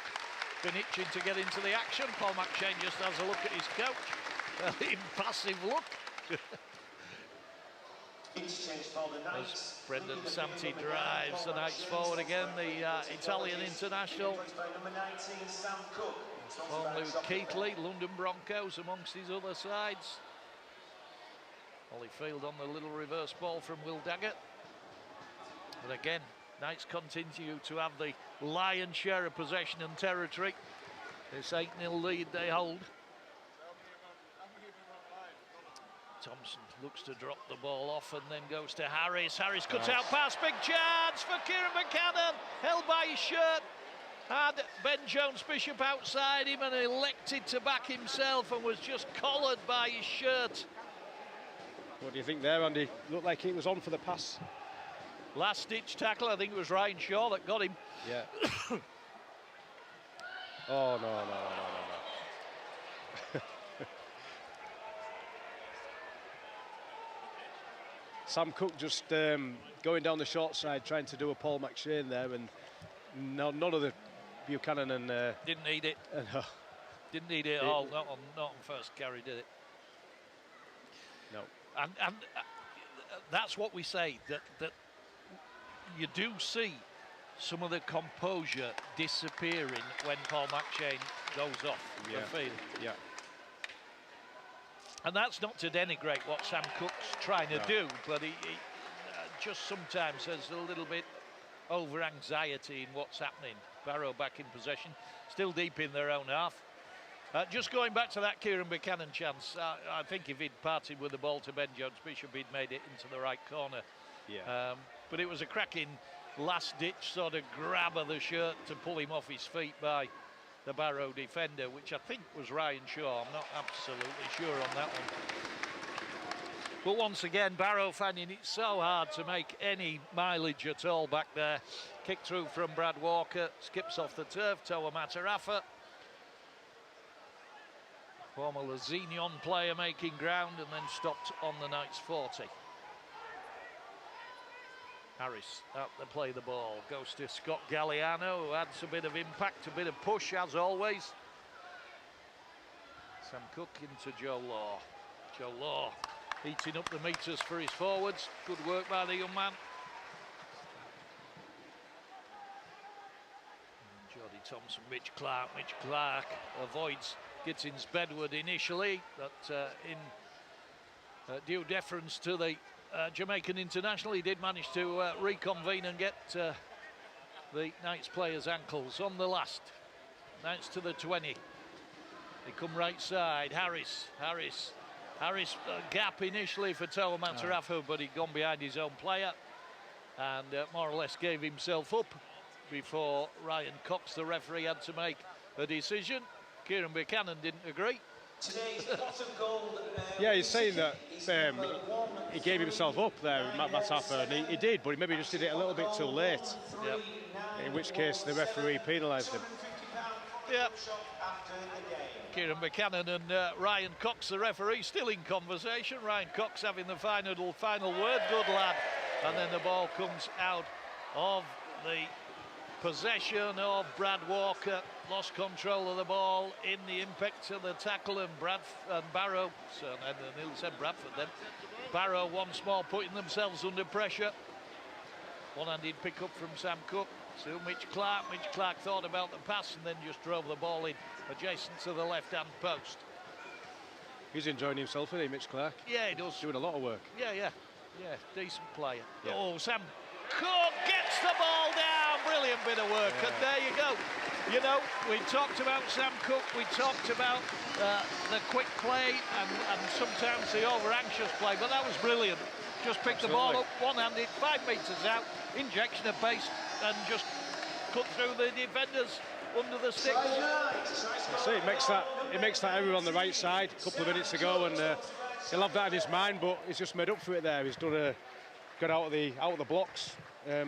been itching to get into the action. Paul McShane just has a look at his coach. Impassive look. As Brendan Santi drives the Knights forward again, the Italian international. Formerly with Keighley, London Broncos amongst his other sides. Holyfield on the little reverse ball from Will Daggett. But again, Knights continue to have the lion's share of possession and territory. This 8-0 lead they hold. Thompson looks to drop the ball off and then goes to Harris. Harris cuts out pass, big chance for Kieran Buchanan, held by his shirt. Had Ben Jones-Bishop outside him and elected to back himself and was just collared by his shirt. What do you think there, Andy? Looked like he was on for the pass. Last-ditch tackle, I think it was Ryan Shaw that got him. Yeah. Oh, no. Sam Cook just going down the short side, trying to do a Paul McShane there, and none of the Buchanan and... Didn't need it. Didn't need it at all, not on first carry, did it? No. And that's what we say, that you do see some of the composure disappearing when Paul McShane goes off the field. Yeah. And that's not to denigrate what Sam Cook's trying to do, but he just sometimes there's a little bit over anxiety in what's happening. Barrow back in possession, still deep in their own half. Just going back to that Kieran Buchanan chance, I think if he'd parted with the ball to Ben Jones-Bishop, he'd made it into the right corner. Yeah. But it was a cracking last-ditch sort of grab of the shirt to pull him off his feet by the Barrow defender, which I think was Ryan Shaw. I'm not absolutely sure on that one. But once again, Barrow finding it so hard to make any mileage at all back there. Kick through from Brad Walker, skips off the turf, Toa Matarafa. Former Lazignon player making ground and then stopped on the Knights 40. Harris out to play the ball, goes to Scott Galliano, who adds a bit of impact, a bit of push as always. Sam Cook into Joe Law. Joe Law heating up the meters for his forwards. Good work by the young man. Jody Thompson, Mitch Clark avoids Gittins Bedward initially, but in due deference to the Jamaican international, he did manage to reconvene and get the Knights players' ankles on the last. Knights to the 20. They come right side. Harris, gap initially for Toa Matarafa, but he'd gone behind his own player and more or less gave himself up before Ryan Cox, the referee, had to make a decision. Kieran Buchanan didn't agree. Yeah, he's saying that he gave himself up there, Matarafa, and he did, but he maybe just did it a little bit too late. Yep. In which case the referee penalised him. Yep. Kieran Buchanan and Ryan Cox, the referee, still in conversation. Ryan Cox having the final word. Good lad. And then the ball comes out of the possession of Brad Walker. Lost control of the ball in the impact of the tackle, and Barrow, and Neil said Bradford then. Barrow once more putting themselves under pressure. One-handed pick up from Sam Cook. So Mitch Clark thought about the pass and then just drove the ball in adjacent to the left-hand post. He's enjoying himself, isn't he, Mitch Clark? Yeah, he does. Doing a lot of work. Yeah, decent player. Yeah. Oh, Sam Cook gets the ball down. Brilliant bit of work, and there you go. You know, we talked about Sam Cook, we talked about the quick play and sometimes the over-anxious play, but that was brilliant. Just picked the ball up, one-handed, 5 metres out, injection of pace, and just cut through the defenders under the sticks. See, it makes that error on the right side a couple of minutes ago, and he'll have that in his mind, but he's just made up for it there. He's got out of the blocks,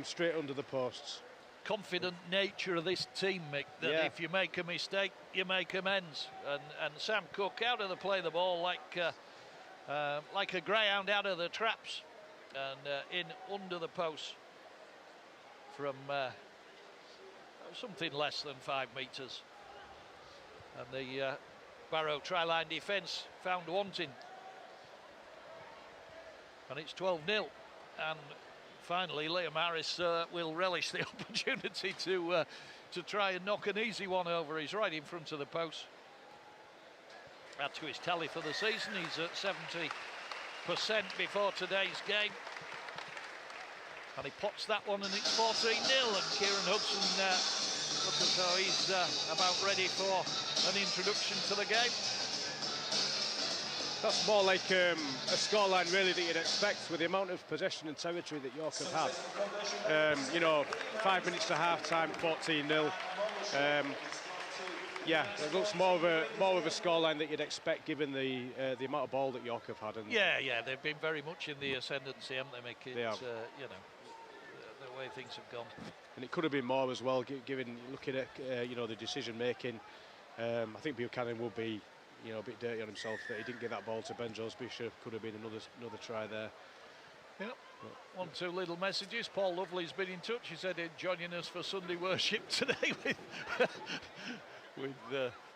straight under the posts. Confident nature of this team, Mick, that if you make a mistake, you make amends. And Sam Cook out of the play the ball like a greyhound out of the traps, and in under the post from something less than 5 metres. And the Barrow try-line defence found wanting. And it's 12-0. And finally, Liam Harris will relish the opportunity to try and knock an easy one over. He's right in front of the post. Add to his tally for the season. He's at 70% before today's game. And he pots that one, and it's 14-0. And Kieran Hudson, look as though he's about ready for an introduction to the game. That's more like a scoreline really that you'd expect with the amount of possession and territory that York have had. You know, 5 minutes to half-time, 14-0. Yeah, it looks more of a scoreline that you'd expect given the amount of ball that York have had. And yeah, they've been very much in the ascendancy, haven't they, Mick? They have. You know, the way things have gone. And it could have been more as well, given looking at you know, the decision making. I think Buchanan will be, you know, a bit dirty on himself that he didn't get that ball to Ben Jones-Bishop. Could have been another try there. Yep. One, two little messages. Paul Lovely's been in touch. He said he's joining us for Sunday worship today with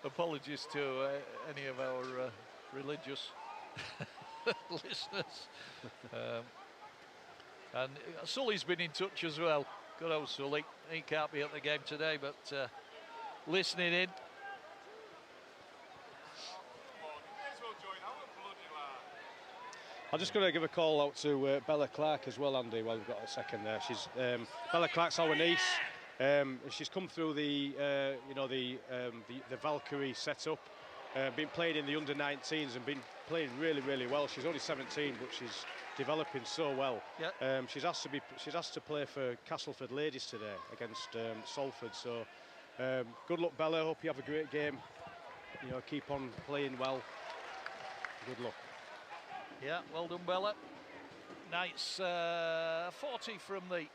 apologies to any of our religious listeners. And Sully's been in touch as well. Good old Sully. He can't be at the game today, but listening in. I'm just going to give a call out to Bella Clark as well, Andy, while we've got a second there. She's Bella Clark's our niece. She's come through the you know, the Valkyrie setup. Been playing in the under-19s and been playing really well. She's only 17, but she's developing so well. Yep. She's asked to play for Castleford Ladies today against Salford. So good luck, Bella. Hope you have a great game. You know, keep on playing well. Good luck. Yeah, well done, Bella. Nice 40 from the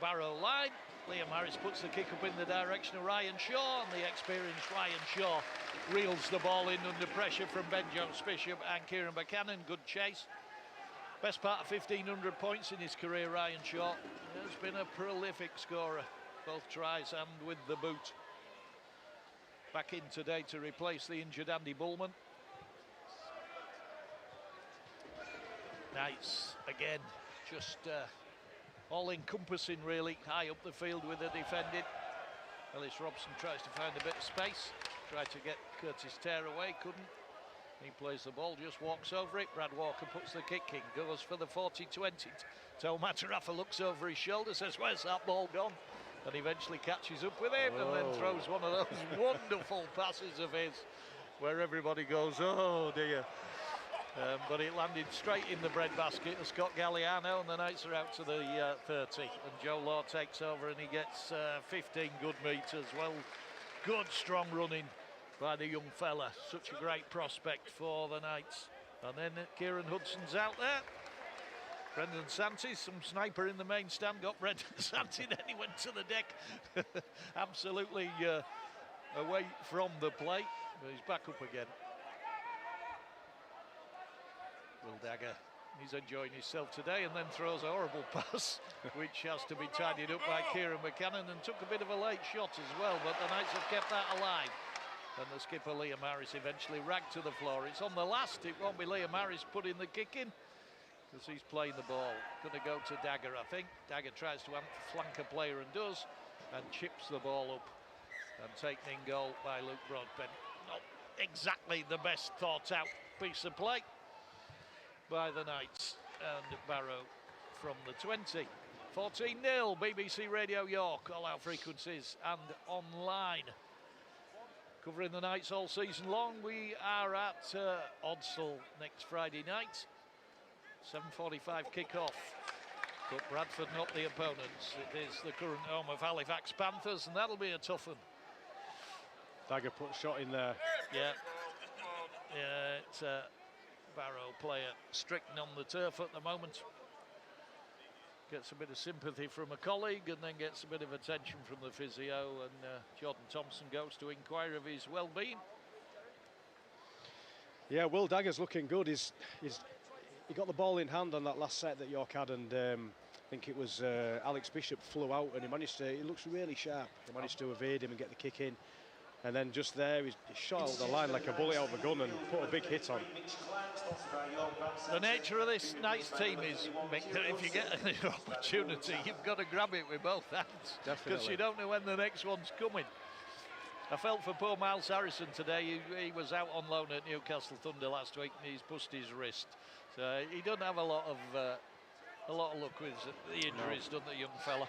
Barrow line. Liam Harris puts the kick up in the direction of Ryan Shaw, and the experienced Ryan Shaw reels the ball in under pressure from Ben Jones-Bishop and Kieran Buchanan. Good chase. Best part of 1,500 points in his career, Ryan Shaw. Has been a prolific scorer, both tries and with the boot. Back in today to replace the injured Andy Bullman. Nice, again, just all-encompassing really, high up the field with the defending. Ellis Robson tries to find a bit of space, tried to get Curtis Tare away, couldn't. He plays the ball, just walks over it. Brad Walker puts the kick in, goes for the 40-20. Toe Matarafa looks over his shoulder, says, where's that ball gone? And eventually catches up with him and then throws one of those wonderful passes of his where everybody goes, oh dear. But it landed straight in the breadbasket of Scott Galliano, and the Knights are out to the 30. And Joe Law takes over and he gets 15 good meters. Well, good strong running by the young fella. Such a great prospect for the Knights. And then Kieran Hudson's out there. Brendan Santi, some sniper in the main stand, got Brendan Santi, then he went to the deck. Absolutely away from the play, but he's back up again. Will Dagger, he's enjoying himself today, and then throws a horrible pass, which has to be tidied up by Kieran Buchanan, and took a bit of a late shot as well, but the Knights have kept that alive. And the skipper Liam Harris eventually ragged to the floor. It's on the last, it won't be Liam Harris putting the kick in, because he's playing the ball. Going to go to Dagger, I think. Dagger tries to flank a player and does, and chips the ball up. And taken in goal by Luke Broadbent. Not exactly the best thought out piece of play by the Knights, and Barrow from the 20. 14-0, BBC Radio York, all our frequencies and online. Covering the Knights all season long. We are at Odsal next Friday night. 7:45 kick-off. But Bradford not the opponents. It is the current home of Halifax Panthers, and that'll be a tough one. Dagger put a shot in there. Yeah. Yeah, it's Barrow player stricken on the turf at the moment. Gets a bit of sympathy from a colleague and then gets a bit of attention from the physio, and Jordan Thompson goes to inquire of his well-being. Yeah, Will Dagger's looking good. He got the ball in hand on that last set that York had, and I think it was Alex Bishop flew out, and he looks really sharp. He managed to evade him and get the kick in. And then just there, he shot out the line like a bullet out of a gun and put a big hit on. The nature of this Knights team is, if you get an opportunity, you've got to grab it with both hands. Definitely. Because you don't know when the next one's coming. I felt for poor Miles Harrison today. He was out on loan at Newcastle Thunder last week and he's pushed his wrist. So he doesn't have a lot of luck with the injuries, doesn't the young fella?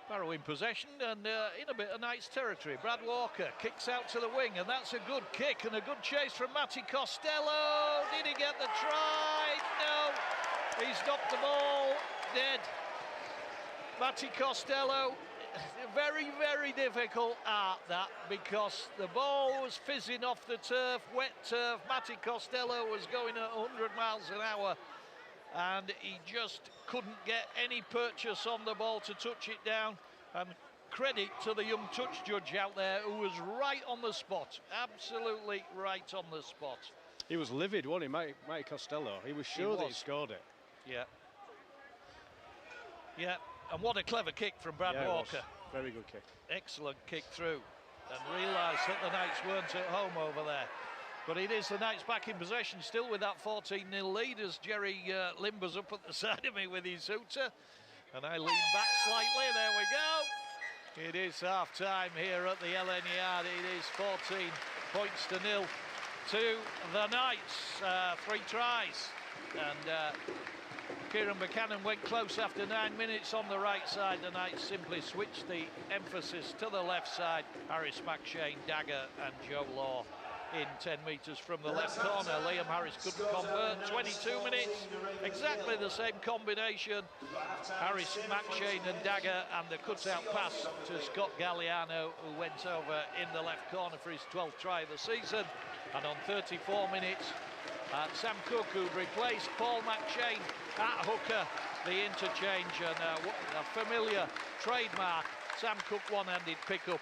Barrow in possession and in a bit of Knights territory. Brad Walker kicks out to the wing, and that's a good kick and a good chase from Matty Costello. Did he get the try? No. He's knocked the ball dead. Matty Costello, very, very difficult art that, because the ball was fizzing off the turf, wet turf. Matty Costello was going at 100 miles an hour and he just couldn't get any purchase on the ball to touch it down. And credit to the young touch judge out there who was right on the spot, absolutely right on the spot. He was livid, wasn't he, Mike Costello? He was sure that he scored it. Yeah. Yeah, and what a clever kick from Brad Walker. Very good kick. Excellent kick through, and realised that the Knights weren't at home over there. But it is the Knights back in possession, still with that 14-0 lead, as Jerry limbers up at the side of me with his hooter. And I lean back slightly, there we go. It is half-time here at the LNER. It is 14 points to 0 to the Knights. 3 tries. And Kieran Buchanan went close after 9 minutes on the right side. The Knights simply switched the emphasis to the left side. Harris, McShane, Dagger and Joe Law in 10 metres from the left corner. Liam Harris couldn't convert. 22 minutes, exactly the same combination. Harris, McShane and Dagger, and the cutout pass to Scott Galliano, who went over in the left corner for his 12th try of the season. And on 34 minutes, Sam Cook, who replaced Paul McShane at hooker, the interchange, and a familiar trademark Sam Cook one-handed pickup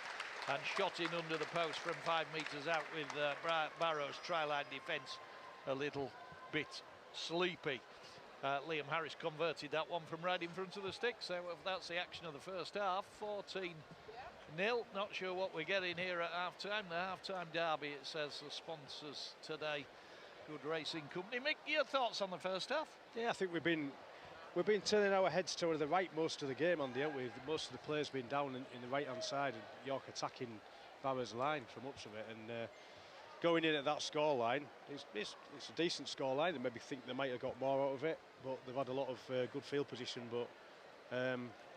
and shot in under the post from 5 metres out with Barrow's try-line defence a little bit sleepy. Liam Harris converted that one from right in front of the stick, so that's the action of the first half. 14-0, not sure what we're getting here at half-time. The half-time derby, it says the sponsors today, Good Racing Company. Mick, your thoughts on the first half? Yeah, I think we've been turning our heads toward the right most of the game, Andy, haven't we? Most of the players been down in the right-hand side, and York attacking Barrow's line for much of it, and going in at that scoreline, it's a decent scoreline. They maybe think they might have got more out of it, but they've had a lot of good field position. But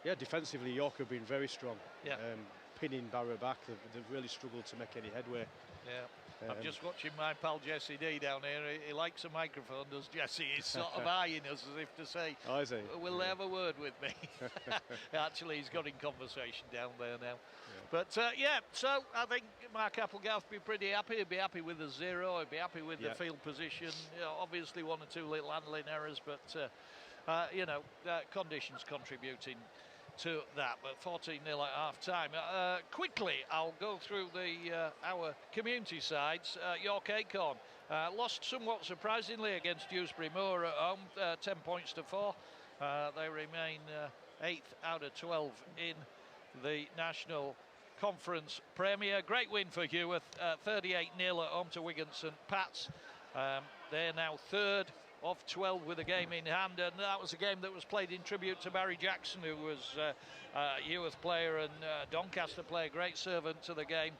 yeah, defensively, York have been very strong. Yeah. Pinning Barrow back, they've really struggled to make any headway. Yeah. I'm just watching my pal Jesse D down here. He likes a microphone, does Jesse? He's sort of eyeing us as if to say, oh, is he? Will they have a word with me? Actually, he's got in conversation down there now. Yeah. But yeah, so I think Mark Applegarth will be pretty happy. He'll be happy with the 0. He'll be happy with the field position. You know, obviously, 1 or 2 little handling errors, but you know, conditions contributing to that. But 14-0 at half-time. Quickly, I'll go through our community sides. York Acorn lost somewhat surprisingly against Dewsbury Moor at home, 10 points to 4. They remain 8th out of 12 in the National Conference Premier. Great win for Heworth, 38-0 at home to Wigan St Pat's. They're now 3rd of 12 with a game in hand, and that was a game that was played in tribute to Barry Jackson, who was a Heworth player and Doncaster player, great servant to the game.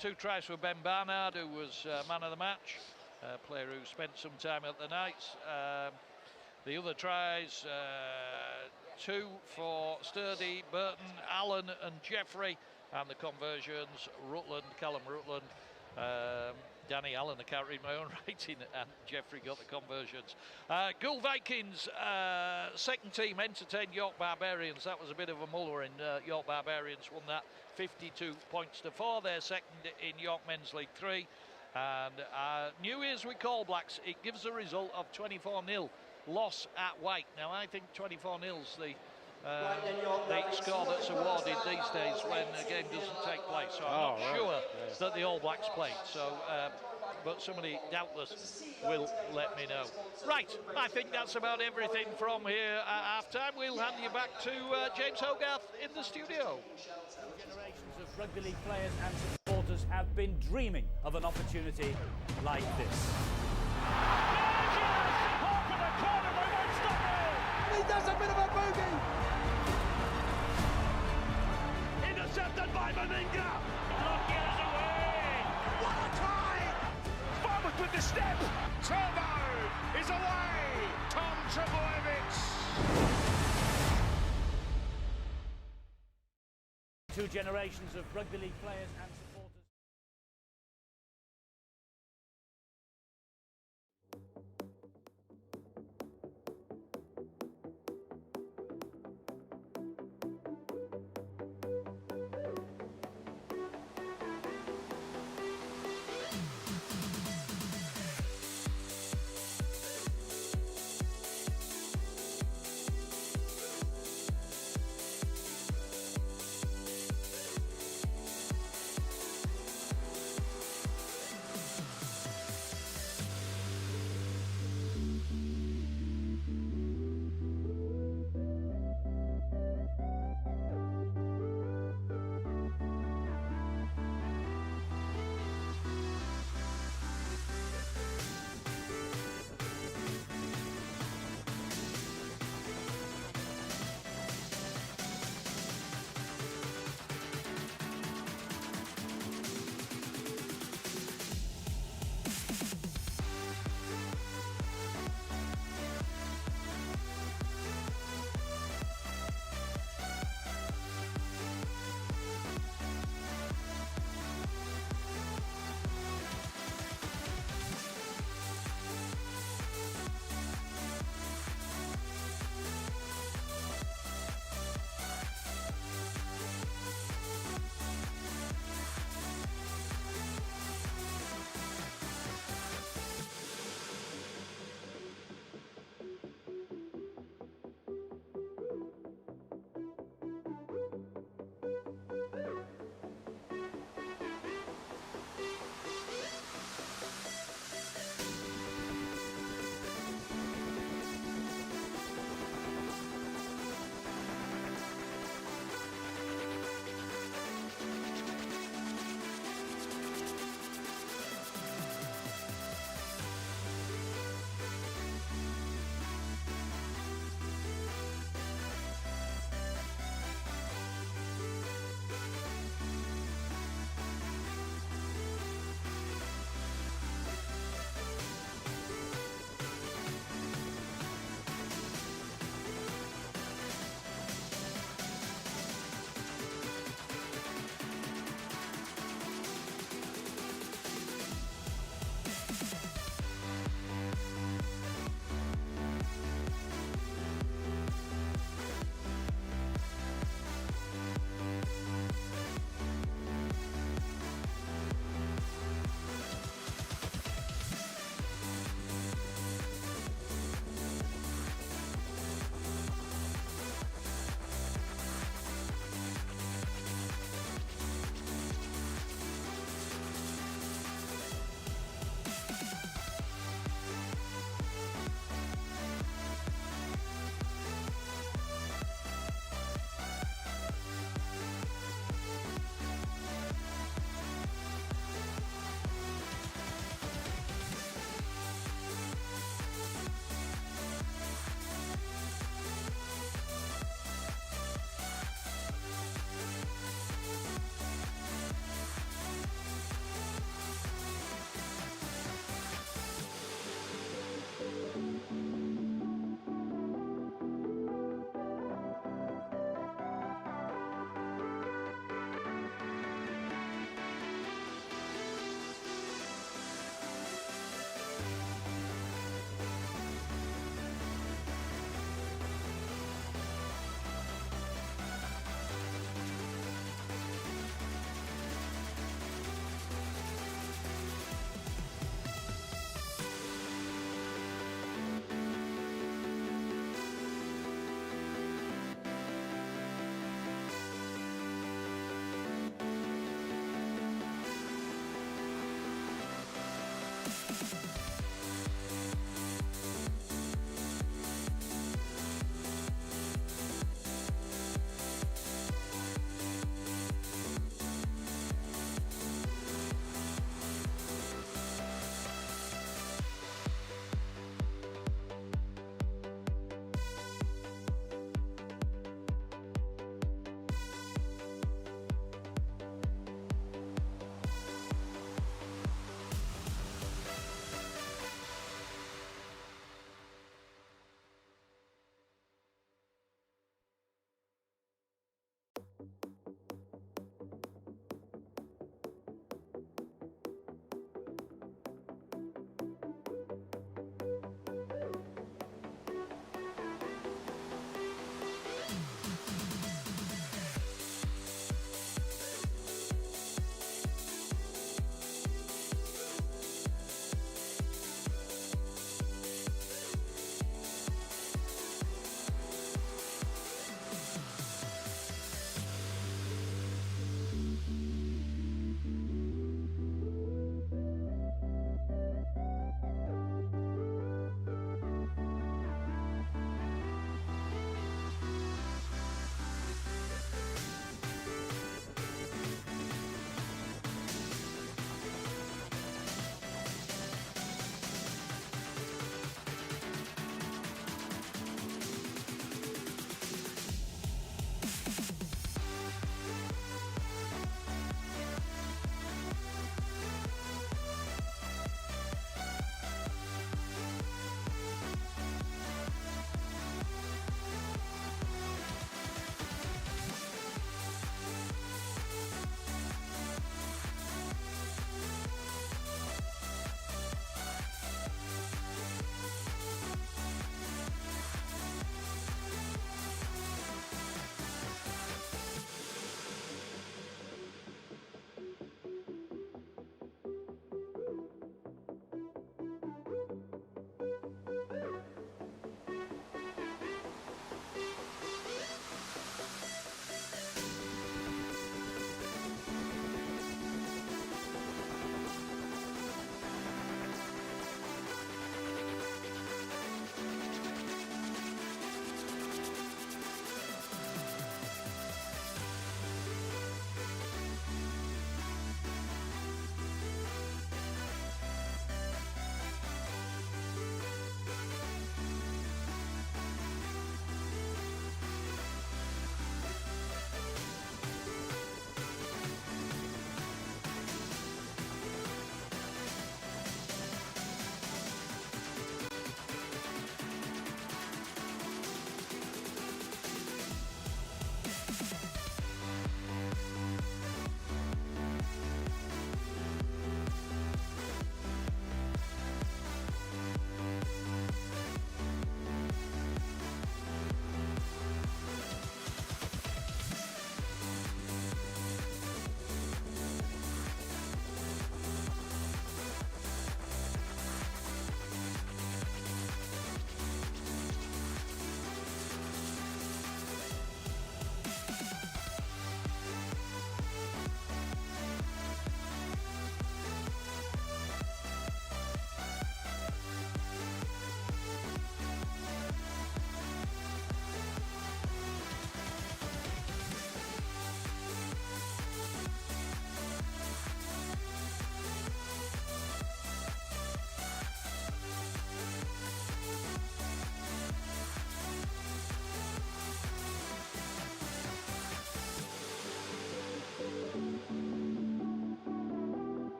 2 tries for Ben Barnard, who was man of the match, a player who spent some time at the Knights. The other tries, 2 for Sturdy, Burton, Allen and Jeffrey, and the conversions, Rutland, Callum Rutland, Danny Allen, I can't read my own writing, and Jeffrey got the conversions. Gould Vikings, second team, entertained York Barbarians. That was a bit of a muller, and York Barbarians won that 52 points to 4. They're second in York Men's League 3. And New Year's with All Blacks, it gives a result of 24-0 loss at White. Now, I think 24-0's the score that's awarded these days when a game doesn't take place, so I'm not sure that the All Blacks played, so but somebody doubtless will let me know. Right, I think that's about everything from here at half-time. We'll hand you back to James Hogarth in the studio. Generations of rugby league players and supporters have been dreaming of an opportunity like this. He does a bit of a boogie. Intercepted by Meninga. Not years away. What a try! Farmers with the step. Turbo is away. Tom Trebojevic. 2 generations of rugby league players and supporters.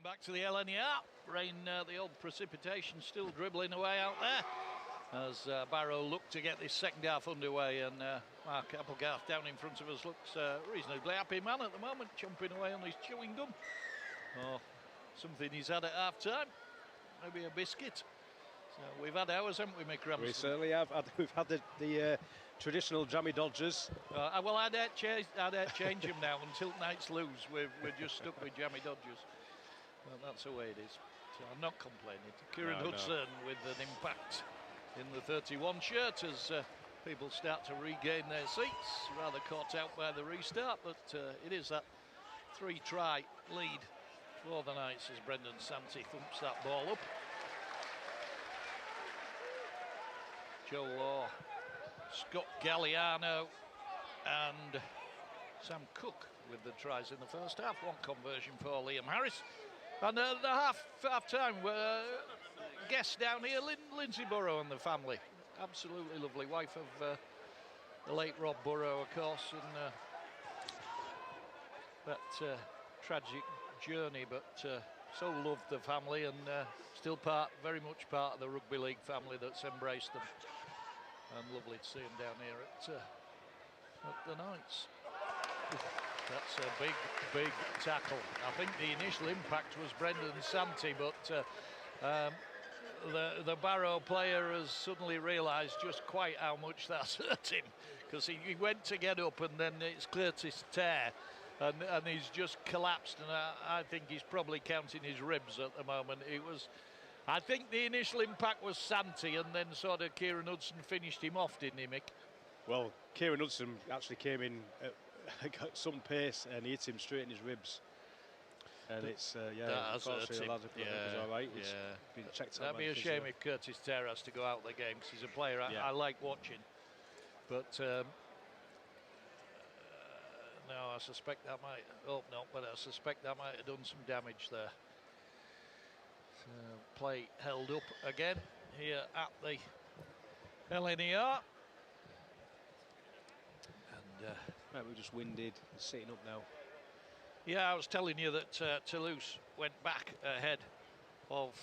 back to the LNER. Rain, the old precipitation still dribbling away out there as Barrow look to get this second half underway, and Mark Applegarth down in front of us looks a reasonably happy man at the moment, chomping away on his chewing gum. Or something he's had at half time, maybe a biscuit. So we've had ours, haven't we, Mick Ramsden? We certainly have. We've had the traditional jammy dodgers. Well, I don't change them now until nights lose. We're just stuck with jammy dodgers. Well, that's the way it is. So I'm not complaining. Kieran Hudson with an impact in the 31 shirt as people start to regain their seats, rather caught out by the restart, but it is that 3-try lead for the Knights as Brendan Santee thumps that ball up. Joe Law, Scott Galliano and Sam Cook with the tries in the first half. One conversion for Liam Harris. And the half-time guest down here, Lindsay Barrow and the family. Absolutely lovely. Wife of the late Rob Barrow, of course, in that tragic journey, but so loved the family, and still very much part of the rugby league family that's embraced them. And lovely to see them down here at the Knights. That's a big tackle. I think the initial impact was Brendan Santee, but the Barrow player has suddenly realised just quite how much that's hurt him, because he went to get up and then it's Curtis Tear, and he's just collapsed, and I think he's probably counting his ribs at the moment. I think the initial impact was Santee, and then sort of Kieran Hudson finished him off, didn't he, Mick? Well, Kieran Hudson actually came in got some pace and he hit him straight in his ribs. And it's, unfortunately, the lad was all right. It's been checked out. That'd be a shame if Curtis Tear has to go out of the game, because he's a player I like watching. But no, I suspect that might, but I suspect that might have done some damage there. So play held up again here at the LNER. And we're just winded, sitting up now. Yeah, I was telling you that Toulouse went back ahead of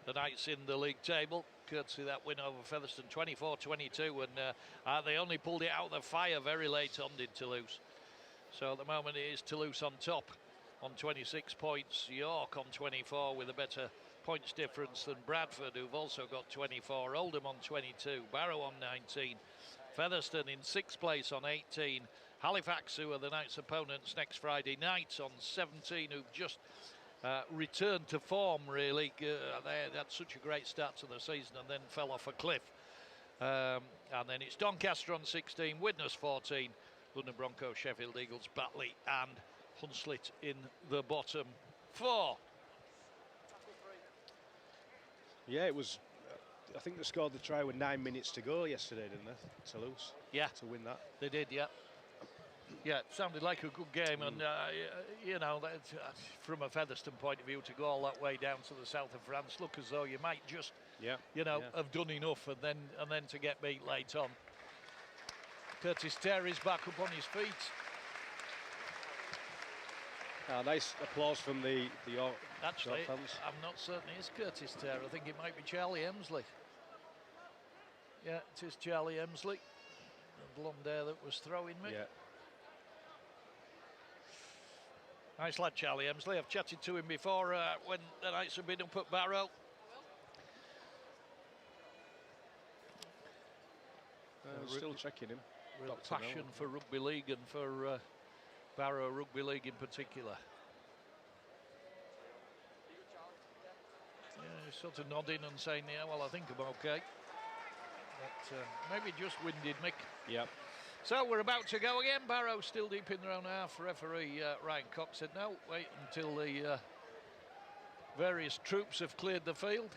the Knights in the league table, courtesy that win over Featherstone, 24-22, and they only pulled it out of the fire very late on, did Toulouse. So at the moment it is Toulouse on top on 26 points, York on 24 with a better points difference than Bradford, who've also got 24, Oldham on 22, Barrow on 19, Featherstone in 6th place on 18, Halifax, who are the Knights' opponents next Friday night, on 17, who've just returned to form, really. They had such a great start to the season and then fell off a cliff. And then it's Doncaster on 16, Widnes 14, London Broncos, Sheffield Eagles, Batley and Hunslet in the bottom 4. Yeah, it was. I think they scored the try with 9 minutes to go yesterday, didn't they? Toulouse. Yeah, to win that. They did. Yeah. Yeah, it sounded like a good game, and you know, from a Featherstone point of view, to go all that way down to the south of France, look as though you might just, have done enough, and then to get beat late on. Curtis Tear is back up on his feet. Nice applause from the York. Actually, fans. I'm not certain it's Curtis Tear. I think it might be Charlie Emsley. Yeah, it is Charlie Emsley, the blonde hair that was throwing me. Yeah. Nice lad, Charlie Emsley. I've chatted to him before when the Knights have been up at Barrow. Still checking him. Real passion for rugby league and for Barrow Rugby League in particular. Yeah, he's sort of nodding and saying, yeah, well, I think I'm okay. But maybe just winded, Mick. Yep. So we're about to go again. Barrow still deep in their own half. Referee Ryan Cox said, no, wait until the various troops have cleared the field.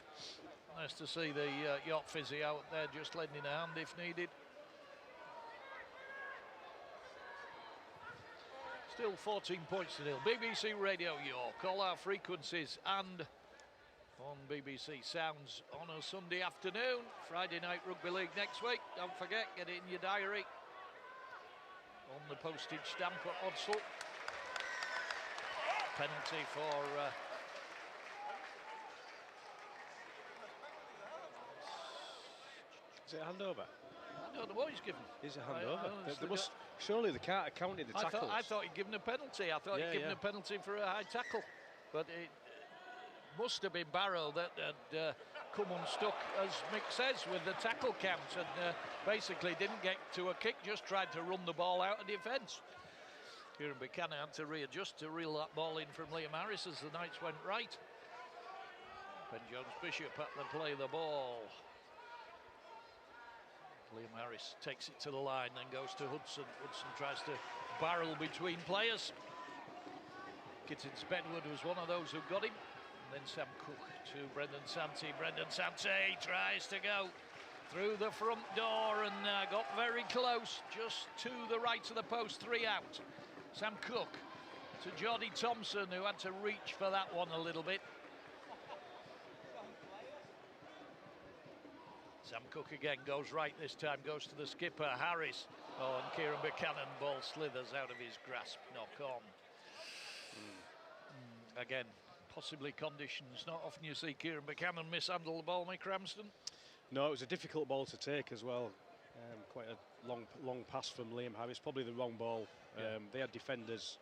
Nice to see the York Fizzy out there just lending a hand if needed. Still 14 points to nil. BBC Radio York, all our frequencies, and on BBC Sounds on a Sunday afternoon. Friday night rugby league next week. Don't forget, get it in your diary. On the postage stamp at Odsal. Penalty for Is it a handover? I don't know what he's given. Is it a handover? honestly They must, surely they can't have counted the tackles. I thought he'd given a penalty. I thought he'd given a penalty for a high tackle. But it must have been Barrow that had come unstuck, as Mick says, with the tackle count, and basically didn't get to a kick, just tried to run the ball out of defence. Kieran Buchanan had to readjust to reel that ball in from Liam Harris as the Knights went right. Ben Jones-Bishop at the play of the ball. Liam Harris takes it to the line, then goes to Hudson. Hudson tries to barrel between players. Gittins Bedwood was one of those who got him. And then Sam Cook to Brendan Santee. Brendan Santee tries to go through the front door and got very close, just to the right of the post, 3 out. Sam Cook to Jody Thompson, who had to reach for that one a little bit. Sam Cook again goes right this time, goes to the skipper, Harris. Oh, and Kieran Buchanan, ball slithers out of his grasp, knock on. Again, possibly conditions. Not often you see Kieran Buchanan mishandle the ball, Mick Ramsden. No, it was a difficult ball to take as well. Quite a long pass from Liam Harris, probably the wrong ball. They had defenders,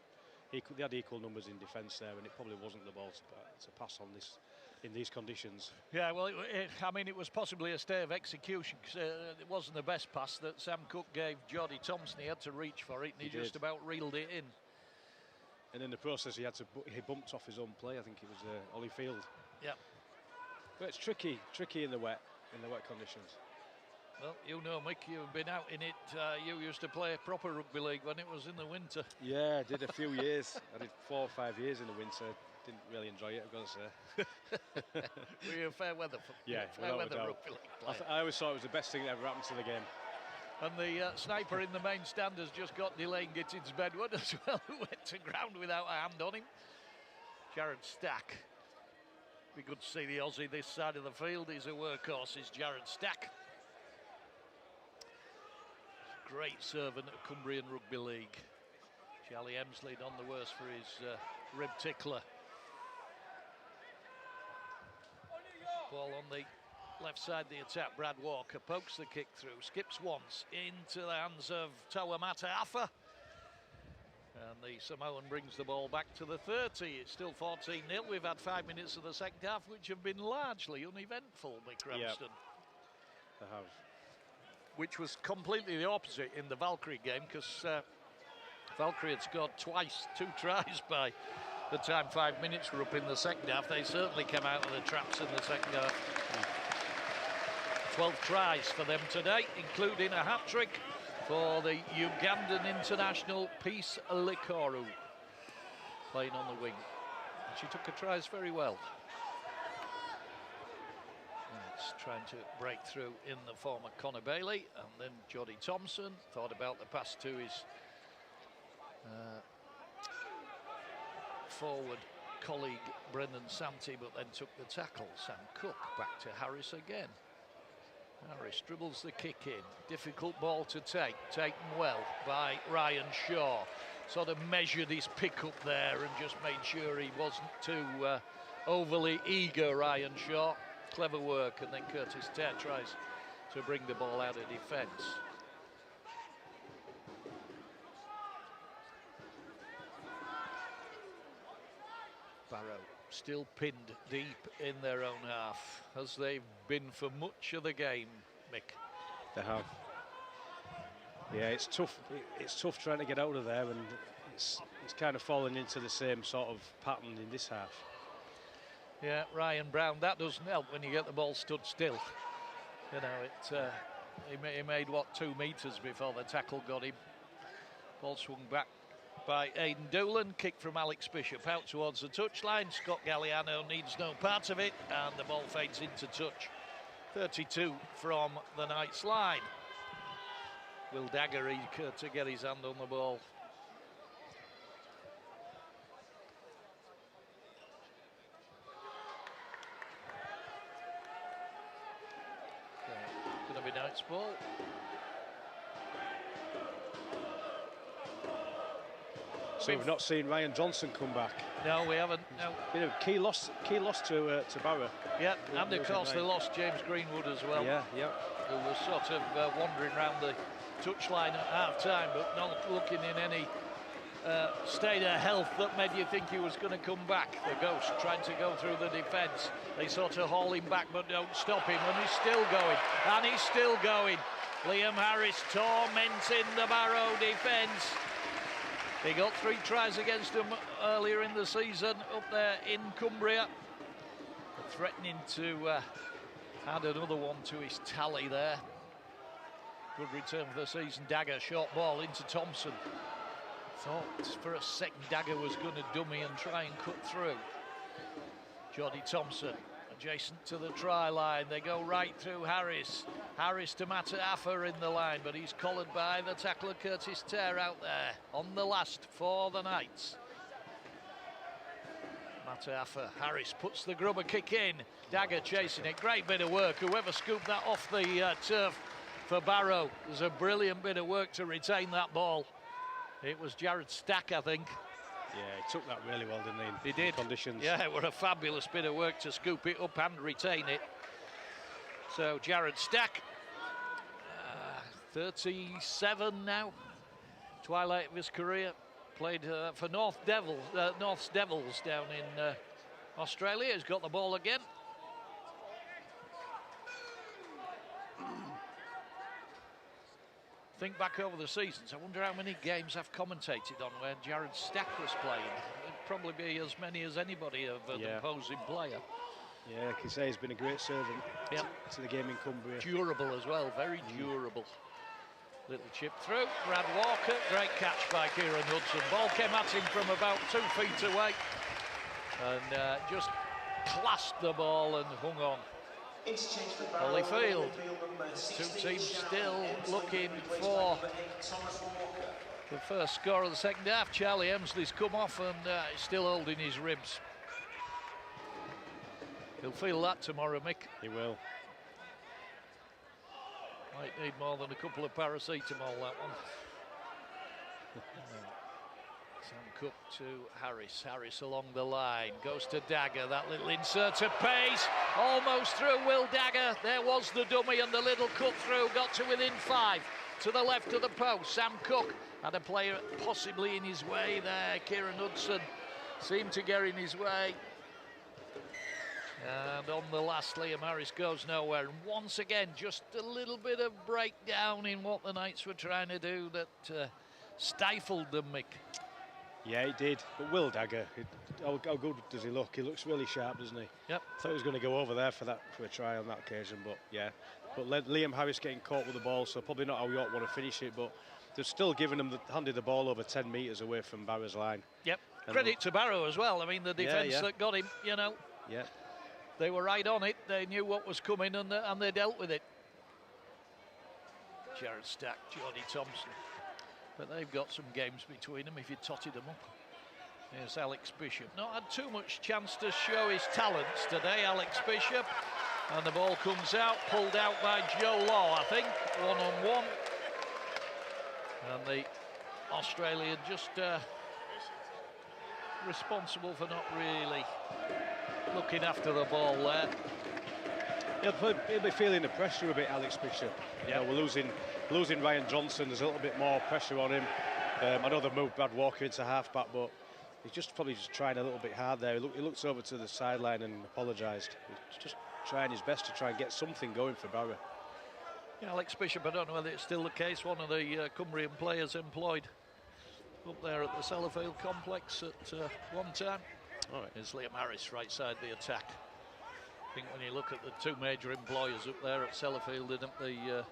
they had equal numbers in defence there, and it probably wasn't the ball to pass on this in these conditions. Yeah, well, I mean, it was possibly a stay of execution, because it wasn't the best pass that Sam Cook gave Jody Thompson. He had to reach for it, and he just about reeled it in. And in the process, he bumped off his own play. I think it was Ollie Field. Yeah. But it's tricky in the wet conditions. Well, you know, Mick, you've been out in it. You used to play proper rugby league when it was in the winter. Yeah, I did a few years. I did 4 or 5 years in the winter. Didn't really enjoy it, I've got to say. Were you a fair weather rugby league player? I always thought it was the best thing that ever happened to the game. And the sniper in the main stand has just got delaying Gittins Bedwood as well, who went to ground without a hand on him. Jared Stack. Be good to see the Aussie this side of the field. He's a workhorse, is Jared Stack. Great servant at Cumbrian Rugby League. Charlie Emsley none the worse for his rib tickler. Ball on the left side of the attack. Brad Walker pokes the kick through, skips once into the hands of Toa Mataafa. And the Samoan brings the ball back to the 30. It's still 14-0. We've had 5 minutes of the second half, which have been largely uneventful, Mick Ramsden. They have. Which was completely the opposite in the Valkyrie game, because Valkyrie had scored twice, 2 tries by the time 5 minutes were up in the second half. They certainly came out of the traps in the second half. 12 tries for them today, including a hat-trick for the Ugandan international Peace Likoru, playing on the wing. And she took her tries very well. It's trying to break through in the form of Connor Bailey, and then Jody Thompson thought about the pass to his forward colleague Brendan Santee, but then took the tackle. Sam Cook back to Harris again. Harris dribbles the kick in. Difficult ball to take. Taken well by Ryan Shaw. Sort of measured his pick up there and just made sure he wasn't too overly eager, Ryan Shaw. Clever work, and then Curtis Terr tries to bring the ball out of defence. Barrow still pinned deep in their own half, as they've been for much of the game, Mick. They have. Yeah, it's tough. It's tough trying to get out of there, and it's kind of fallen into the same sort of pattern in this half. Yeah, Ryan Brown, that doesn't help when you get the ball stood still. You know, he made, what, 2 metres before the tackle got him. Ball swung back by Aidan Doolan, kick from Alex Bishop out towards the touchline. Scott Galliano needs no part of it, and the ball fades into touch. 32 from the Knights line. Will Dagger eager to get his hand on the ball. Going to be Knights ball. So we've not seen Ryan Johnson come back. No, we haven't. No. You know, key loss to Barrow. Yeah, and of course they lost James Greenwood as well. Yeah, yeah. Who was sort of wandering around the touchline at half-time, but not looking in any state of health that made you think he was going to come back. The Ghost trying to go through the defence. They sort of haul him back, but don't stop him, and he's still going. And he's still going. Liam Harris tormenting the Barrow defence. He got 3 tries against them earlier in the season up there in Cumbria. Threatening to add another one to his tally there. Good return for the season. Dagger, short ball into Thompson. Thought for a second Dagger was going to dummy and try and cut through. Jordy Thompson adjacent to the try line. They go right through Harris. Harris to Mataafa in the line, but he's collared by the tackler Curtis Terr out there on the last for the Knights. Mataafa, Harris puts the grubber kick in. Dagger chasing it. Great bit of work. Whoever scooped that off the turf for Barrow. It was a brilliant bit of work to retain that ball. It was Jared Stack, I think. Yeah, he took that really well, didn't he? He did. Conditions. Yeah, it was a fabulous bit of work to scoop it up and retain it. So Jared Stack, 37 now, twilight of his career. Played for North's Devils down in Australia. He's got the ball again. Think back over the seasons. I wonder how many games I've commentated on where Jared Stack was playing. It'd probably be as many as anybody of an opposing player. Yeah, like you say, he's been a great servant to the game in Cumbria. Durable as well, very durable. Little chip through, Brad Walker, great catch by Kieran Hudson. Ball came at him from about 2 feet away and just clasped the ball and hung on. Holyfield, 2 teams still looking for the first score of the second half. Charlie Emsley's come off and he's still holding his ribs. He'll feel that tomorrow, Mick. He will. Might need more than a couple of paracetamol, that one. Sam Cook to Harris. Harris along the line. Goes to Dagger. That little insert of pace. Almost through Will Dagger. There was the dummy and the little cut through. Got to within 5. To the left of the post. Sam Cook had a player possibly in his way there. Kieran Hudson seemed to get in his way. And on the last, Liam Harris goes nowhere. And once again, just a little bit of breakdown in what the Knights were trying to do that stifled them, Mick. Yeah, he did. But Will Dagger, how good does he look? He looks really sharp, doesn't he? Yep. Thought he was going to go over there for a try on that occasion, but yeah. But Liam Harris getting caught with the ball, so probably not how York want to finish it, but they're still giving them handed the ball over 10 metres away from Barrow's line. Yep. And credit to Barrow as well. I mean, the defence that got him, you know. Yeah. They were right on it. They knew what was coming and they dealt with it. Jared Stack, Jordy Thompson. But they've got some games between them if you totted them up. Here's Alex Bishop. Not had too much chance to show his talents today, Alex Bishop. And the ball comes out, pulled out by Joe Law, I think, one-on-one. And the Australian just responsible for not really looking after the ball there. He'll be feeling the pressure a bit, Alex Bishop. Yeah, we're losing Ryan Johnson. There's a little bit more pressure on him. I know they've moved Brad Walker into half-back, but he's probably trying a little bit hard there. He looks over to the sideline and apologised. He's just trying his best to try and get something going for Barrow. Yeah, Alex Bishop, I don't know whether it's still the case, one of the Cumbrian players employed up there at the Sellafield complex at one time. All right. Here's Liam Harris, right side the attack. I think when you look at the 2 major employers up there at Sellafield and at the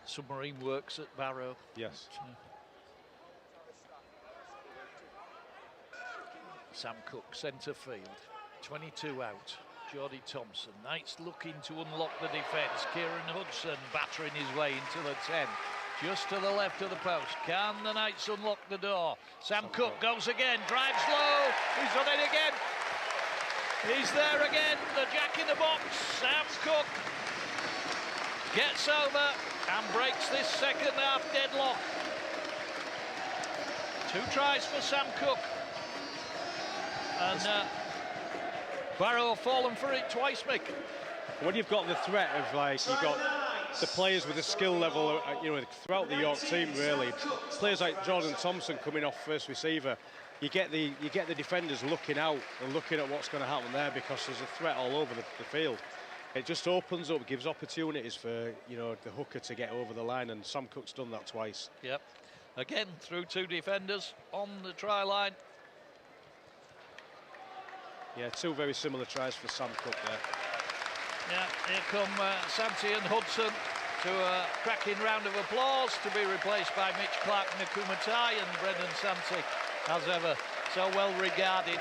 submarine works at Barrow. Yes. Sam Cook, centre field, 22 out. Jordy Thompson. Knights looking to unlock the defence. Kieran Hudson battering his way into the 10. Just to the left of the post. Can the Knights unlock the door? Sam Cook goes again, drives low. He's done it again. He's there again. The jack in the box. Sam Cook gets over and breaks this second half deadlock. 2 tries for Sam Cook. And Barrow have fallen for it twice, Mick. When you've got the threat of, like, you've got the players with a skill level, you know, throughout the York team, really. Players like Jordan Thompson coming off first receiver, you get the defenders looking out and looking at what's going to happen there, because there's a threat all over the field. It just opens up, gives opportunities for, you know, the hooker to get over the line, and Sam Cook's done that twice. Yep. Again, through 2 defenders on the try line. Yeah, 2 very similar tries for Sam Cook there. Yeah, here come Santi and Hudson to a cracking round of applause, to be replaced by Mitch Clark, Nakumatai, and Brendan Santi, as ever, so well regarded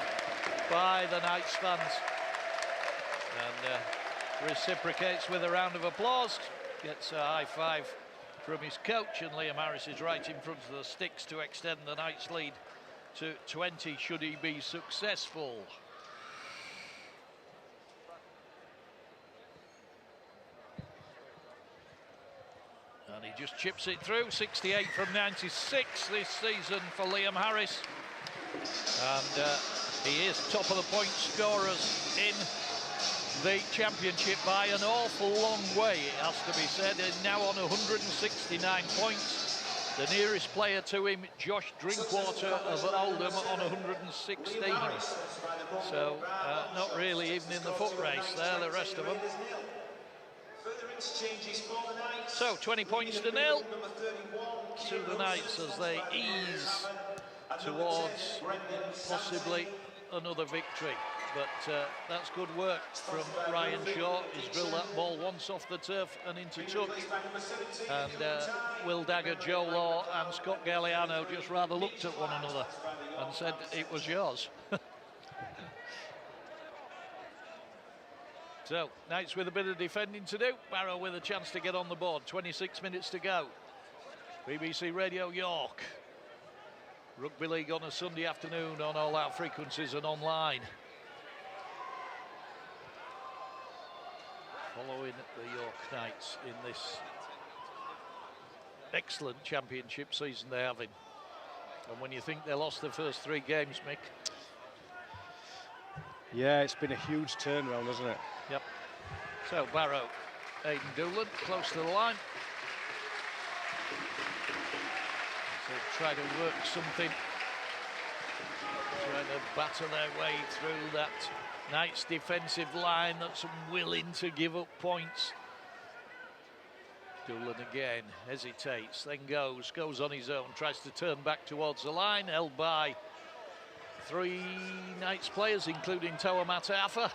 by the Knights fans. And reciprocates with a round of applause, gets a high five from his coach, and Liam Harris is right in front of the sticks to extend the Knights lead to 20 should he be successful. And he just chips it through. 68 from 96 this season for Liam Harris. And he is top of the point scorers in the championship by an awful long way, it has to be said. He's now on 169 points. The nearest player to him, Josh Drinkwater of Oldham, on 116. So not really even in the foot race there, the rest of them. So 20 points to 0 to the Knights as they ease towards possibly another victory. But that's good work from Ryan Shaw. He's drilled that ball once off the turf and into touch. And Will Dagger, Joe Law and Scott Galliano just rather looked at one another and said it was yours. So, Knights with a bit of defending to do. Barrow with a chance to get on the board. 26 minutes to go. BBC Radio York. Rugby League on a Sunday afternoon on all our frequencies and online. Following the York Knights in this excellent championship season they're having. And when you think they lost their first 3 games, Mick. Yeah, it's been a huge turnaround, hasn't it? Yep. So Barrow, Aidan Doolan, close to the line. So try to work something. Trying to batter their way through that Knights defensive line that's unwilling to give up points. Doolan again hesitates, then goes on his own, tries to turn back towards the line, held by 3 Knights players, including Toa Mataafa.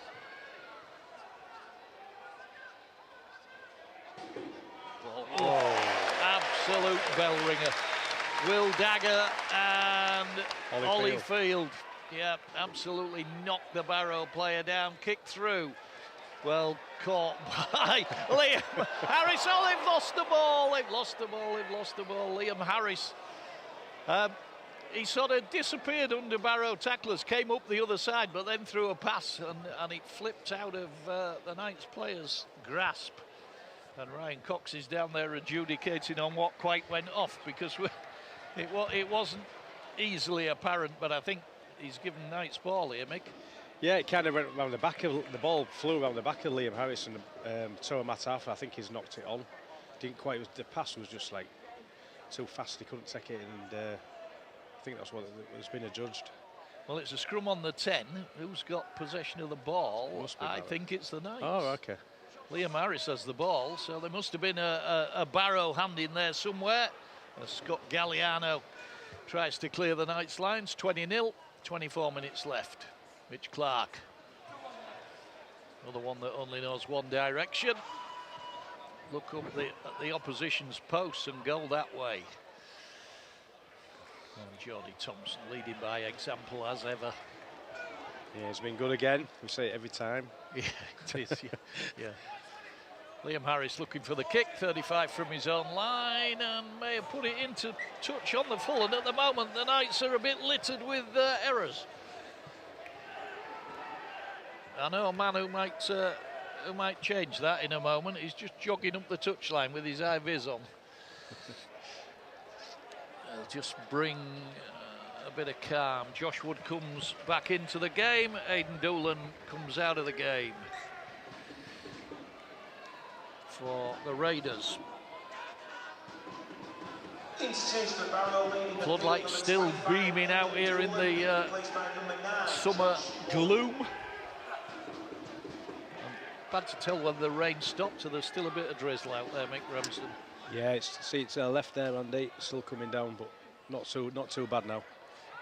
Absolute bell ringer. Will Dagger and Ollie Field. Yeah, absolutely knocked the Barrow player down, kicked through. Well caught by Liam Harris. Oh, they've lost the ball. They've lost the ball. Liam Harris. He sort of disappeared under Barrow tacklers, came up the other side, but then threw a pass, and it flipped out of the Knights player's grasp. And Ryan Cox is down there adjudicating on what quite went off, because it wasn't easily apparent, but I think he's given Knights ball here, Mick. Yeah, it kind of went around the back of the ball, flew around the back of Liam Harris, and Toa Mataafa, I think he's knocked it on. Didn't quite, the pass was just like too fast, he couldn't take it, and I think that's what has been adjudged. Well, it's a scrum on the 10. Who's got possession of the ball? I think it's the Knights. Oh, okay. Liam Harris has the ball, so there must have been a Barrow hand in there somewhere. Scott Galliano tries to clear the Knights lines. 20-0, 24 minutes left. Mitch Clark, another one that only knows one direction. Look up at the opposition's posts and go that way. And Jordy Thompson leading by example as ever. Yeah, he's been good again. We say it every time. Yeah, it is. Yeah. Liam Harris looking for the kick, 35 from his own line, and may have put it into touch on the full. And at the moment, the Knights are a bit littered with errors. I know a man who might change that in a moment. He's just jogging up the touchline with his high vis on. They'll just bring a bit of calm. Josh Wood comes back into the game. Aidan Doolan comes out of the game for the Raiders. Floodlights still beaming out here in the summer gloom. Bad to tell whether the rain stopped or there's still a bit of drizzle out there, Mick Ramsden. Yeah, it's left there, Andy. Still coming down, but not too bad now.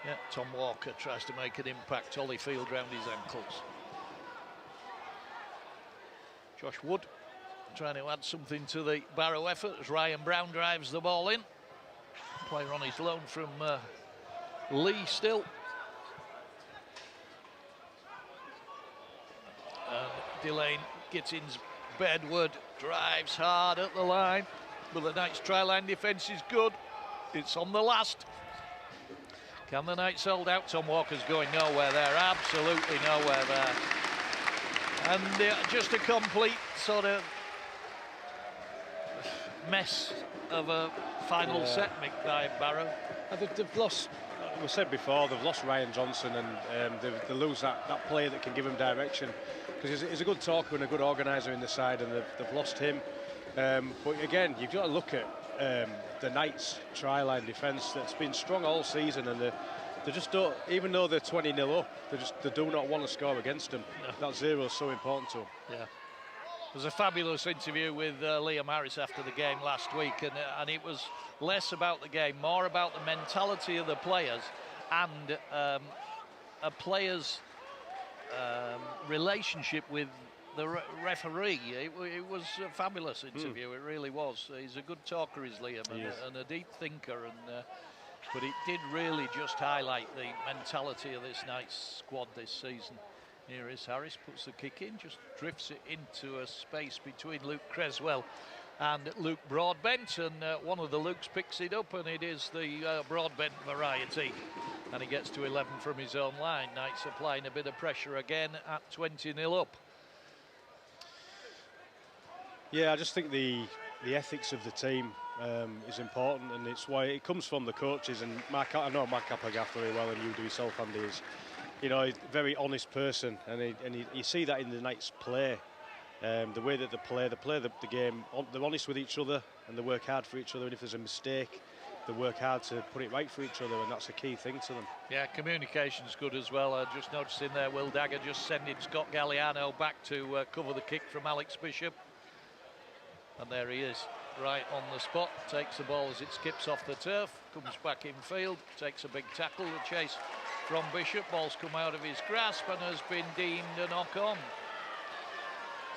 Yeah, Tom Walker tries to make an impact. Holyfield round his ankles. Josh Wood trying to add something to the Barrow effort as Ryan Brown drives the ball in. Player on his loan from Lee still. And Delane Gittins Bedward drives hard at the line, but the Knights' try-line defence is good. It's on the last. Can the Knights hold out? Tom Walker's going nowhere there, absolutely nowhere there. And just a complete sort of mess of a final set, Mick, by Barrow. They've lost, we said before, they've lost Ryan Johnson, and they lose that player that can give them direction, because he's a good talker and a good organiser in the side, and they've lost him. But again, you've got to look at the Knights' try-line defence that's been strong all season, and they just don't, even though they're 20-0 up, they do not want to score against them. No. That zero is so important to them. Yeah. There was a fabulous interview with Liam Harris after the game last week, and it was less about the game, more about the mentality of the players and a player's relationship with the referee. It was a fabulous interview, it really was. He's a good talker, is Liam, and a deep thinker, but it did really just highlight the mentality of this Knights squad this season. Here is Harris, puts the kick in, just drifts it into a space between Luke Creswell and Luke Broadbent, and one of the Lukes picks it up, and it is the Broadbent variety, and he gets to 11 from his own line. Knights applying a bit of pressure again at 20-0 up. Yeah, I just think the ethics of the team is important, and it's why it comes from the coaches. And I know Mark Applegath very well, and you do yourself, Andy, is, you know, he's a very honest person, and you see that in the Knights' play, the way that they play the game. They're honest with each other, and they work hard for each other. And if there's a mistake, they work hard to put it right for each other, and that's a key thing to them. Yeah, communication's good as well. I just noticed in there, Will Dagger just sending Scott Galliano back to cover the kick from Alex Bishop. And there he is, right on the spot, takes the ball as it skips off the turf, comes back in field, takes a big tackle, the chase from Bishop, ball's come out of his grasp and has been deemed a knock-on.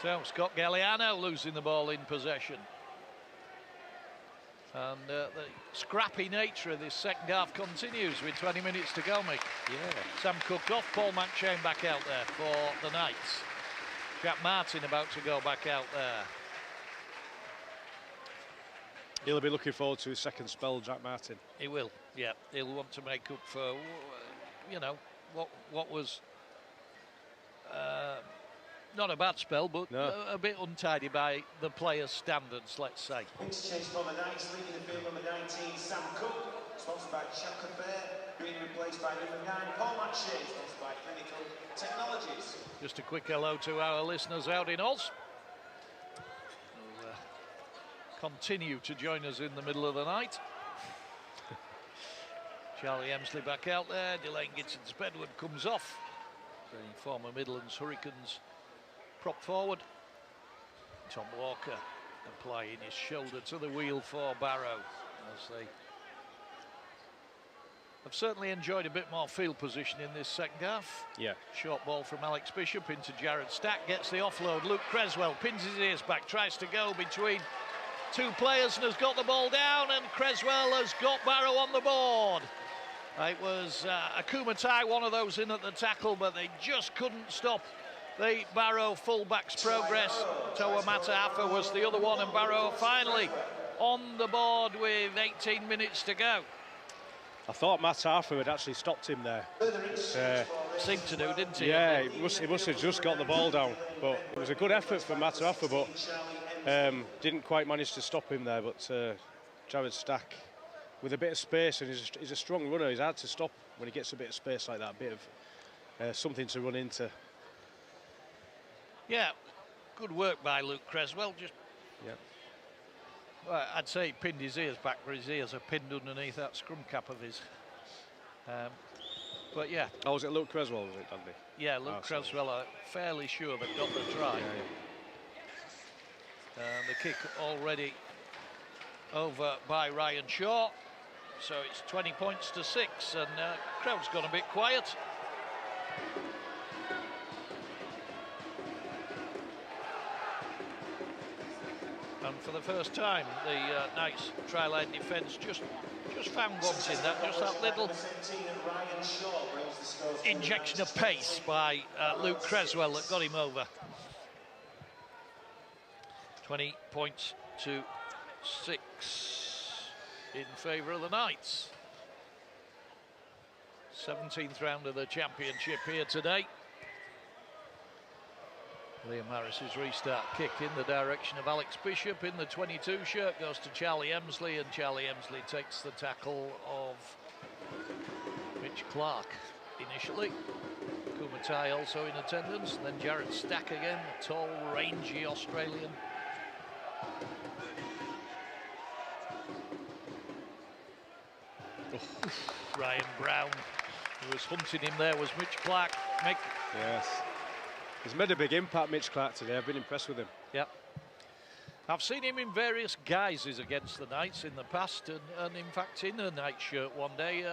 So Scott Galliano losing the ball in possession. And the scrappy nature of this second half continues with 20 minutes to go, Mick. Yeah. Sam Cook off, Paul McShane back out there for the Knights. Jack Martin about to go back out there. He'll be looking forward to his second spell, Jack Martin. He will, yeah. He'll want to make up for, you know, what was not a bad spell, but a bit untidy by the players' standards, let's say. Next chase for the Knights, leading the field number 19, Sam Cook, sponsored by Shaka Fair, being replaced by number 9, Paul McShane, sponsored by Clinical Technologies. Just a quick hello to our listeners out in Oz. Continue to join us in the middle of the night. Charlie Emsley back out there. Delane Gittins Bedward comes off. The former Midlands Hurricanes prop forward. Tom Walker applying his shoulder to the wheel for Barrow as they have certainly enjoyed a bit more field position in this second half. Yeah. Short ball from Alex Bishop into Jared Stack, gets the offload. Luke Creswell pins his ears back, tries to go between two players and has got the ball down, and Creswell has got Barrow on the board. It was Akumatai, one of those in at the tackle, but they just couldn't stop the Barrow fullback's progress. Toa Mataafa was the other one, and Barrow finally on the board with 18 minutes to go. I thought Mataafa had actually stopped him there. Seemed to do, didn't he? Yeah, he must have just got the ball down, but it was a good effort for Mataafa, but didn't quite manage to stop him there. But Jared Stack with a bit of space, and he's a strong runner. He's hard to stop when he gets a bit of space like that, a bit of something to run into. Yeah, good work by Luke Creswell. Just, well, I'd say he pinned his ears back, but his ears are pinned underneath that scrum cap of his. But yeah. Oh, was it Luke Creswell, was it, Andy? Yeah, Luke Creswell, I'm fairly sure they've got the try. The kick already over by Ryan Shaw. So it's 20 points to 6, and crowd's gone a bit quiet. And for the first time, the Knights try-line defence just found wanting that, just that little injection of pace by Luke Creswell that got him over. 20 points to 6 in favour of the Knights. 17th round of the championship here today. Liam Harris's restart kick in the direction of Alex Bishop in the 22 shirt goes to Charlie Emsley, and Charlie Emsley takes the tackle of Mitch Clark initially. Kumatai also in attendance, and then Jared Stack again, a tall, rangy Australian. Ryan Brown, who was hunting him there, was Mitch Clark. Mick. Yes. He's made a big impact, Mitch Clark, today. I've been impressed with him. Yep. I've seen him in various guises against the Knights in the past, and in fact in a Knight shirt one day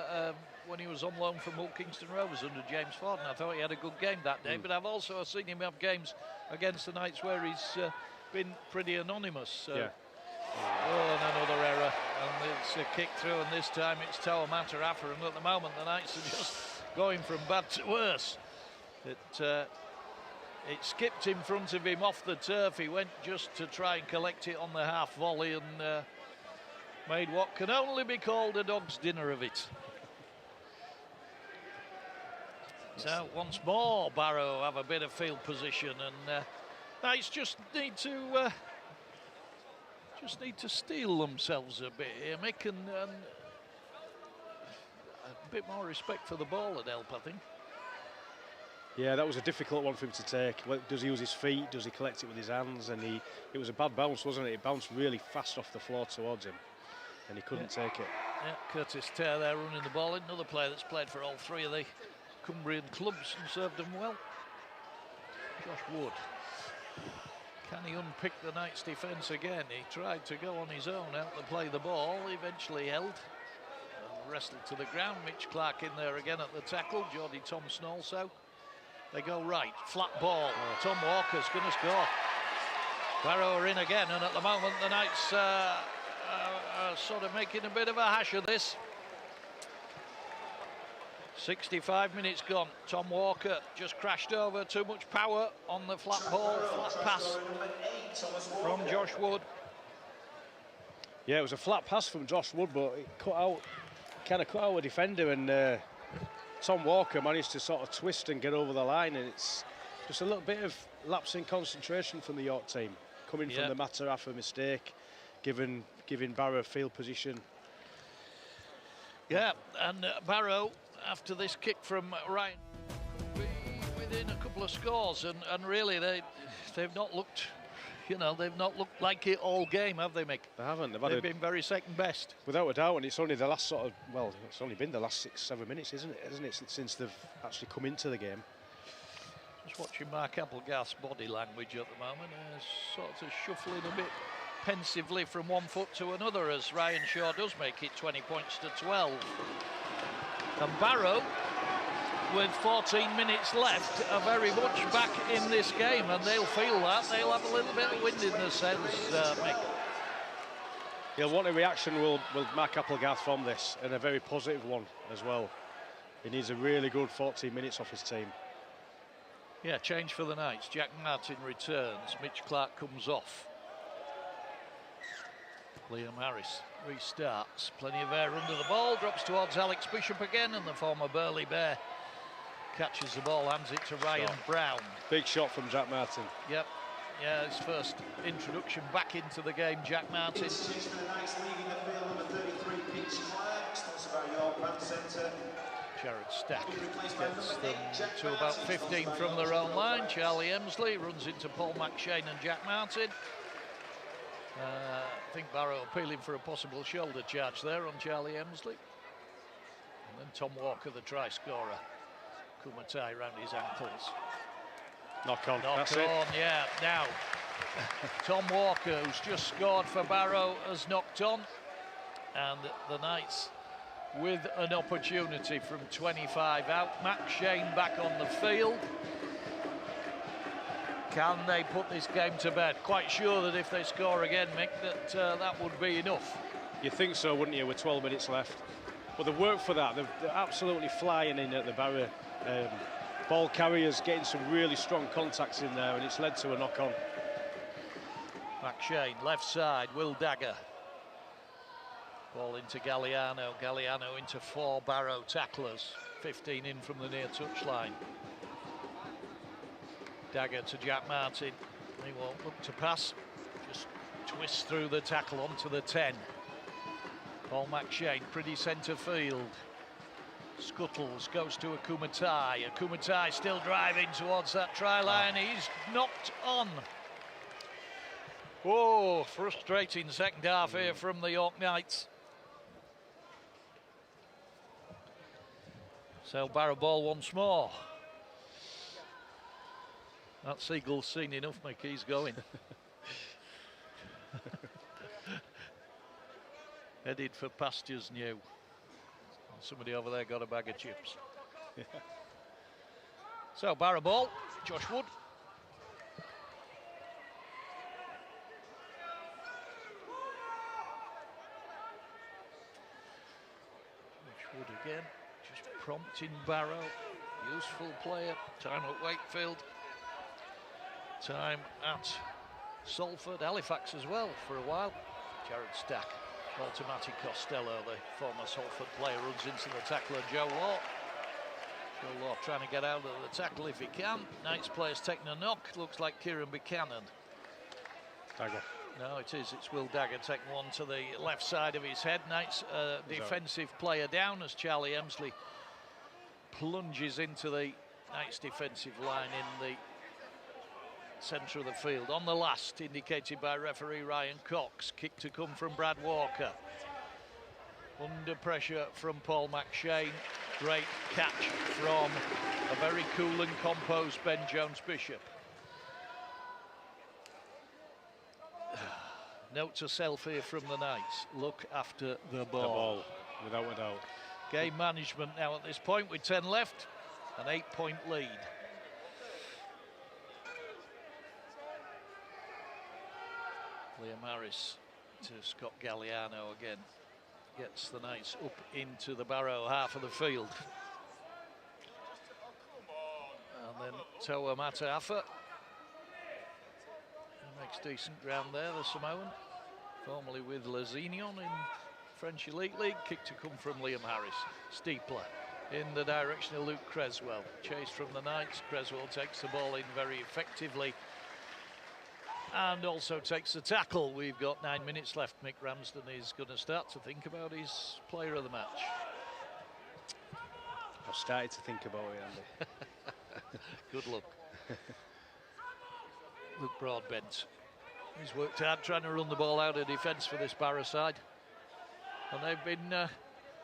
when he was on loan from Hull Kingston Rovers under James Ford, and I thought he had a good game that day. But I've also seen him have games against the Knights where he's been pretty anonymous. So. Yeah. Oh, and another error, and it's a kick through, and this time it's Toa Matarafa, and at the moment the Knights are just going from bad to worse. It skipped in front of him off the turf. He went just to try and collect it on the half volley, and made what can only be called a dog's dinner of it. So once more Barrow have a bit of field position, and Knights just need to steel themselves a bit here, Mick, and a bit more respect for the ball would help, I think. Yeah, that was a difficult one for him to take. Does he use his feet? Does he collect it with his hands? And it was a bad bounce, wasn't it? It bounced really fast off the floor towards him, and he couldn't take it. Yeah, Curtis Tare there running the ball in. Another player that's played for all three of the Cumbrian clubs and served them well. Josh Wood. Can he unpick the Knights' defence again? He tried to go on his own out to play the ball, eventually held and wrestled to the ground. Mitch Clark in there again at the tackle, Geordie Thompson also. They go right, flat ball. Tom Walker's going to score. Barrow are in again, and at the moment the Knights are sort of making a bit of a hash of this. 65 minutes gone. Tom Walker just crashed over, too much power on the flat ball, flat pass from Josh Wood. Yeah, it was a flat pass from Josh Wood, but it kind of cut out a defender, and Tom Walker managed to sort of twist and get over the line, and it's just a little bit of lapse in concentration from the York team, coming from the Matarafa mistake, giving Barrow field position. Yeah, and Barrow, after this kick from Ryan, be within a couple of scores, and really they've not looked, they've not looked like it all game, have they, Mick? They haven't. They've been very second best. Without a doubt, and it's only the last it's only been the last 6-7 minutes, isn't it, since they've actually come into the game. Just watching Mark Applegarth's body language at the moment, sort of shuffling a bit pensively from one foot to another as Ryan Shaw does make it 20 points to 12. And Barrow, with 14 minutes left, are very much back in this game, and they'll feel that. They'll have a little bit of wind in their sails, Mick. He'll want a reaction, will Mark Applegarth, from this, and a very positive one as well. He needs a really good 14 minutes off his team. Yeah, change for the Knights. Jack Martin returns. Mitch Clark comes off. Liam Harris restarts. Plenty of air under the ball. Drops towards Alex Bishop again, and the former Burley Bear catches the ball, hands it to Ryan Brown. Big shot from Jack Martin. Yep. Yeah, his first introduction back into the game, Jack Martin. It's changed for the Knights leaving the field, number 33, Peach Clare, sponsored by York Band Centre. Jared Stack gets them to about 15 from their own line. Charlie Emsley runs into Paul McShane and Jack Martin. I think Barrow appealing for a possible shoulder charge there on Charlie Emsley. And then Tom Walker, the try scorer. Kumatai round his ankles. Knock on, Knock that's on, it. yeah. Now, Tom Walker, who's just scored for Barrow, has knocked on. And the Knights with an opportunity from 25 out. Matt Shane back on the field. Can they put this game to bed? Quite sure that if they score again, Mick, that would be enough. You think so, wouldn't you, with 12 minutes left? But they work for that. They're absolutely flying in at the Barrow. Ball carriers getting some really strong contacts in there, and it's led to a knock-on. McShane, left side, Will Dagger. Ball into Galliano. Galliano into 4 Barrow tacklers. 15 in from the near touchline. Dagger to Jack Martin. He won't look to pass. Just twists through the tackle onto the 10. Paul McShane, pretty centre field. Scuttles, goes to Akumatai. Akumatai still driving towards that try line. He's knocked on. Whoa, frustrating second half here from the York Knights. So Barrow ball once more. That seagull's seen enough, Mick, he's going. Headed for pastures new. Somebody over there got a bag of chips. Yeah. So Barrow ball, Josh Wood. Josh Wood again, just prompting Barrow. Useful player. Time at Wakefield. Time at Salford, Halifax as well for a while. Jared Stack. Ball to Matty Costello, the former Salford player, runs into the tackler Joe Law. Joe Law trying to get out of the tackle if he can. Knights player's taking a knock. Looks like Kieran Buchanan. Dagger. No, it is. It's Will Dagger taking one to the left side of his head. Knights defensive player down as Charlie Emsley plunges into the Knights defensive line in the centre of the field. On the last, indicated by referee Ryan Cox. Kick to come from Brad Walker. Under pressure from Paul McShane. Great catch from a very cool and composed Ben Jones-Bishop. Note to self here from the Knights. Look after the ball. The ball, without a doubt. Game management now at this point with 10 left. An 8-point lead. Liam Harris to Scott Galliano again. Gets the Knights up into the Barrow half of the field. And then Toa Mataafa. Makes decent ground there, the Samoan. Formerly with Lazignon in French Elite League. Kick to come from Liam Harris. Steepler in the direction of Luke Creswell. Chase from the Knights. Creswell takes the ball in very effectively. And also takes the tackle. We've got 9 minutes left. Mick Ramsden is going to start to think about his player of the match. I've started to think about it, Andy. Good luck. Luke Broadbent. He's worked hard trying to run the ball out of defence for this Barrow side. And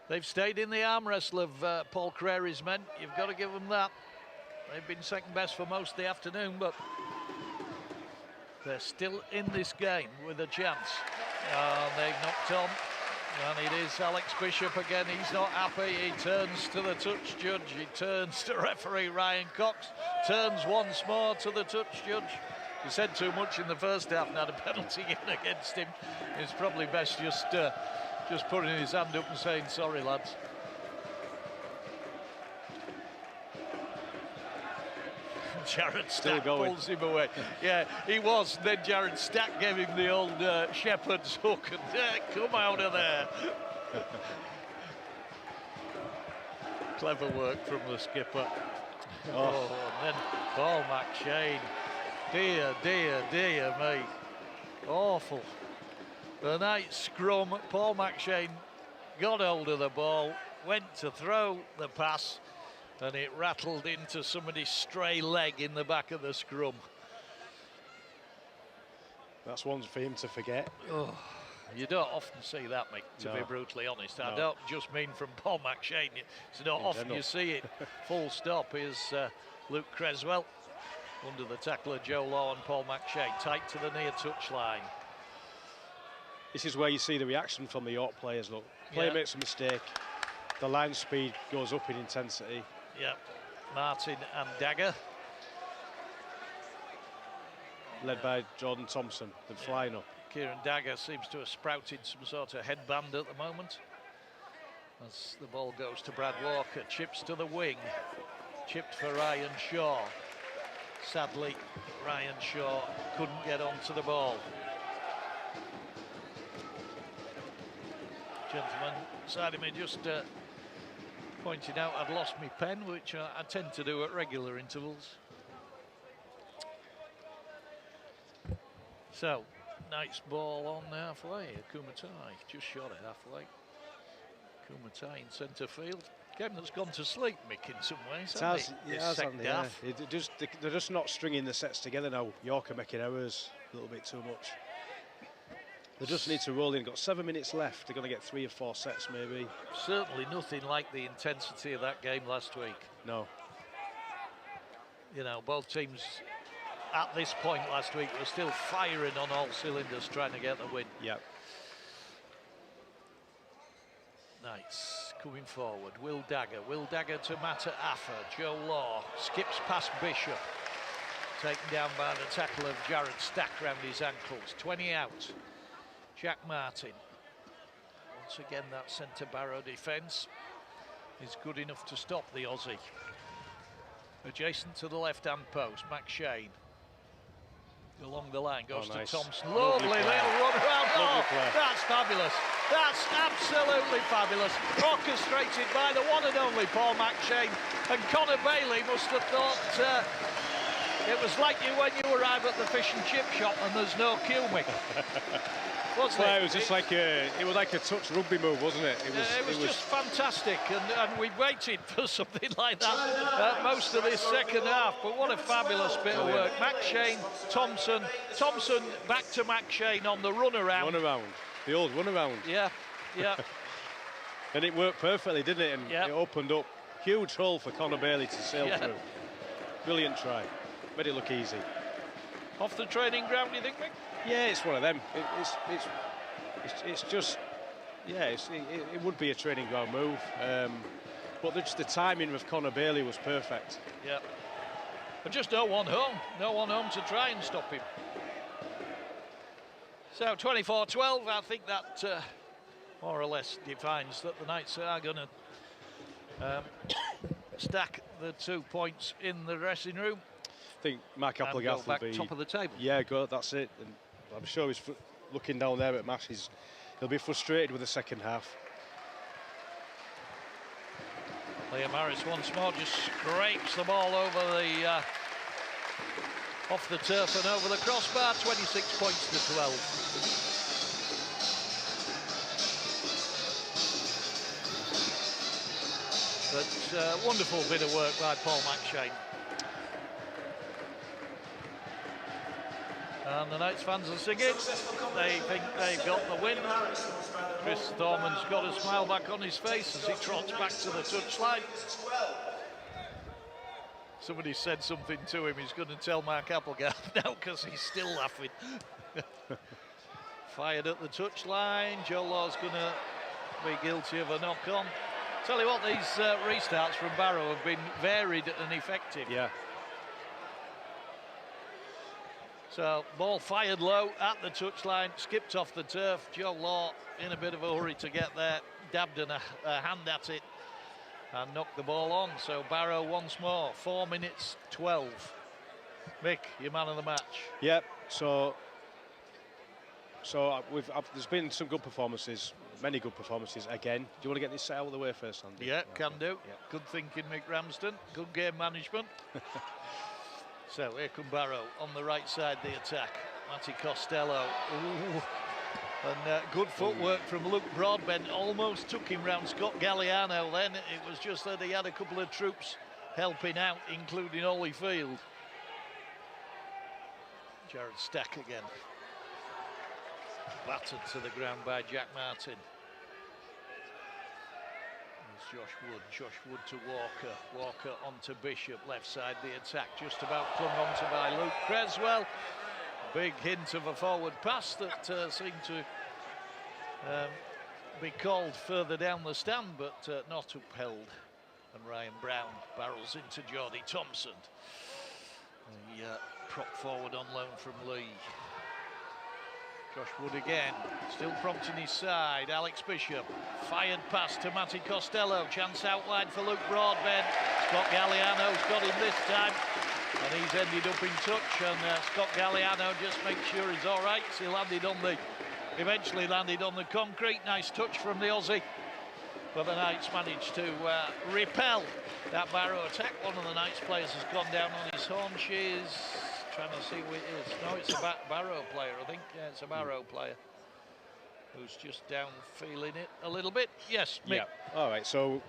they've stayed in the arm wrestle of Paul Crary's men. You've got to give them that. They've been second best for most of the afternoon, but they're still in this game with a chance. They've knocked on, and it is Alex Bishop again. He's not happy. He turns to the touch judge. He turns to referee Ryan Cox. Turns once more to the touch judge. He said too much in the first half and had a penalty in against him. It's probably best just putting his hand up and saying, sorry, lads. Jared Stack pulls him away. Yeah, he was. Then Jared Stack gave him the old shepherd's hook and come out of there. Clever work from the skipper. And then Paul McShane Dear, dear, dear me. Awful. The night scrum, Paul McShane got hold of the ball, went to throw the pass, and it rattled into somebody's stray leg in the back of the scrum. That's one for him to forget. Oh, you don't often see that, Mick, to be brutally honest. I don't just mean from Paul McShane. It's not often you see it. Full stop. Here's Luke Creswell under the tackle of Joe Law and Paul McShane, tight to the near touchline. This is where you see the reaction from the York players. Look, player makes a mistake, the line speed goes up in intensity. Yeah, Martin and Dagger. Led by Jordan Thompson, they're flying up. Kieran Dagger seems to have sprouted some sort of headband at the moment. As the ball goes to Brad Walker, chips to the wing, chipped for Ryan Shaw. Sadly, Ryan Shaw couldn't get onto the ball. Gentleman beside me just pointed out I'd lost my pen, which I tend to do at regular intervals. So, nice ball on halfway. Kumatai just shot it halfway. Kumatai in centre field. Game that's gone to sleep, Mick, in some ways. They're just not stringing the sets together now. York are making errors a little bit too much. They just need to roll in. Got 7 minutes left. They're going to get 3 or 4 sets, maybe. Certainly nothing like the intensity of that game last week. No. You know, both teams at this point last week were still firing on all cylinders, trying to get the win. Yep. Nice. Coming forward, Will Dagger to Matta Affer. Joe Law skips past Bishop, taken down by the tackle of Jared Stack round his ankles. 20 out. Jack Martin. Once again, that centre Barrow defence is good enough to stop the Aussie. Adjacent to the left-hand post, McShane. Along the line, goes to Thompson. Lovely little run around. Oh, that's fabulous. That's absolutely fabulous. Orchestrated by the one and only Paul McShane. And Connor Bailey must have thought it was like you when you arrive at the fish and chip shop and there's no queue, Mick. Wasn't it? It was just like it was like a touch rugby move, wasn't it? It was just fantastic, and we waited for something like that most of this second half. But what a fabulous bit of work! McShane, Thompson back to McShane on the run around. The old run around. Yeah. And it worked perfectly, didn't it? And it opened up huge hole for Connor Bailey to sail through. Brilliant try. Made it look easy. Off the training ground, do you think, Mick? Yeah, it's one of them. It's just, it would be a training ground move. But the timing of Connor Bailey was perfect. Yeah. But just no one home to try and stop him. So 24-12, I think that more or less defines that the Knights are going to stack the 2 points in the dressing room. I think Mark Applegath will be top of the table. Yeah, good. That's it. And I'm sure he's looking down there at Mash. He'll be frustrated with the second half. Liam Harris once more just scrapes the ball over the off the turf and over the crossbar. 26 points to 12. But wonderful bit of work by Paul McShane. And the Knights fans are singing. They think they've got the win. Chris Thorman's got a smile back on his face as he trots back to the touchline. Somebody said something to him. He's going to tell Mark Applegath now because he's still laughing. Fired at the touchline. Joe Law's going to be guilty of a knock-on. Tell you what, these restarts from Barrow have been varied and effective. Yeah. So, ball fired low at the touchline, skipped off the turf. Joe Law in a bit of a hurry to get there, dabbed a hand at it and knocked the ball on. So Barrow once more, 4 minutes 12. Mick, your man of the match. Yep, so there's been some good performances, many good performances again. Do you want to get this set out of the way first, Andy? Yeah, can do. Yeah. Good thinking, Mick Ramsden. Good game management. So here come Barrow on the right side, the attack. Matty Costello. Ooh. And good footwork from Luke Broadbent. Almost took him round Scott Galliano then. It was just that he had a couple of troops helping out, including Holyfield. Jared Stack again. Battered to the ground by Jack Martin. Josh Wood to Walker. Walker onto Bishop, left side the attack, just about clung onto by Luke Creswell. Big hint of a forward pass that seemed to be called further down the stand, but not upheld. And Ryan Brown barrels into Geordie Thompson. The prop forward on loan from Lee. Josh Wood again, still prompting his side. Alex Bishop, fired pass to Matty Costello. Chance outline for Luke Broadbent. Scott Galliano's got him this time, and he's ended up in touch. And Scott Galliano just makes sure he's all right. So he eventually landed on the concrete. Nice touch from the Aussie. But the Knights managed to repel that Barrow attack. One of the Knights players has gone down on his haunches. Trying to see who it is. No, it's a Barrow player, I think. Yeah, it's a Barrow player who's just down feeling it a little bit. Yes, Mick. Yeah. All right, so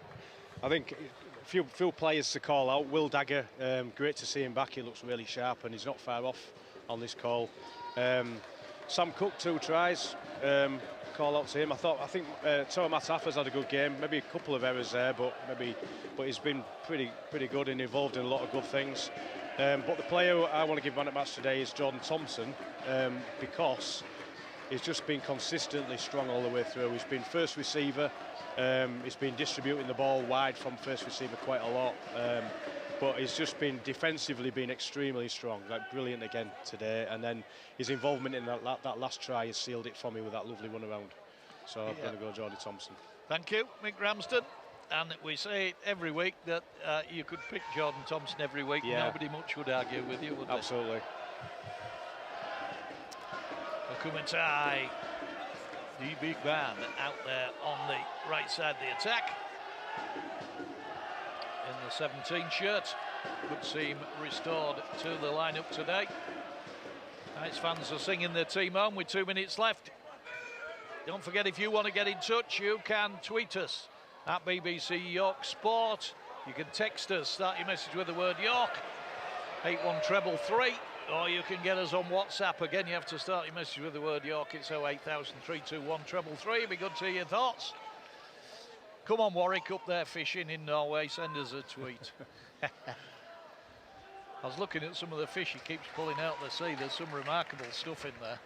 I think a few players to call out. Will Dagger, great to see him back. He looks really sharp and he's not far off on this call. Sam Cook, 2 tries. Call out to him. I think Tomat Affa's had a good game. Maybe a couple of errors there, but he's been pretty good and involved in a lot of good things. But the player I want to give man at match today is Jordan Thompson, because he's just been consistently strong all the way through. He's been first receiver. He's been distributing the ball wide from first receiver quite a lot. But he's just been defensively been extremely strong, like brilliant again today. And then his involvement in that last try has sealed it for me with that lovely run around. So I'm going to go Jordan Thompson. Thank you, Mick Ramsden. And we say it every week that you could pick Jordan Thompson every week. Yeah. Nobody much would argue with you, would they? Absolutely. Okumatai, the big man out there on the right side of the attack. In the 17 shirt. Good seem restored to the lineup today. Knights fans are singing their team home with 2 minutes left. Don't forget, if you want to get in touch, you can tweet us at BBC York Sport. You can text us, start your message with the word York, 81333, or you can get us on WhatsApp. Again, you have to start your message with the word York. It's 080032133. It'll be good to hear your thoughts. Come on, Warwick, up there fishing in Norway, send us a tweet. I was looking at some of the fish he keeps pulling out of the sea. There's some remarkable stuff in there.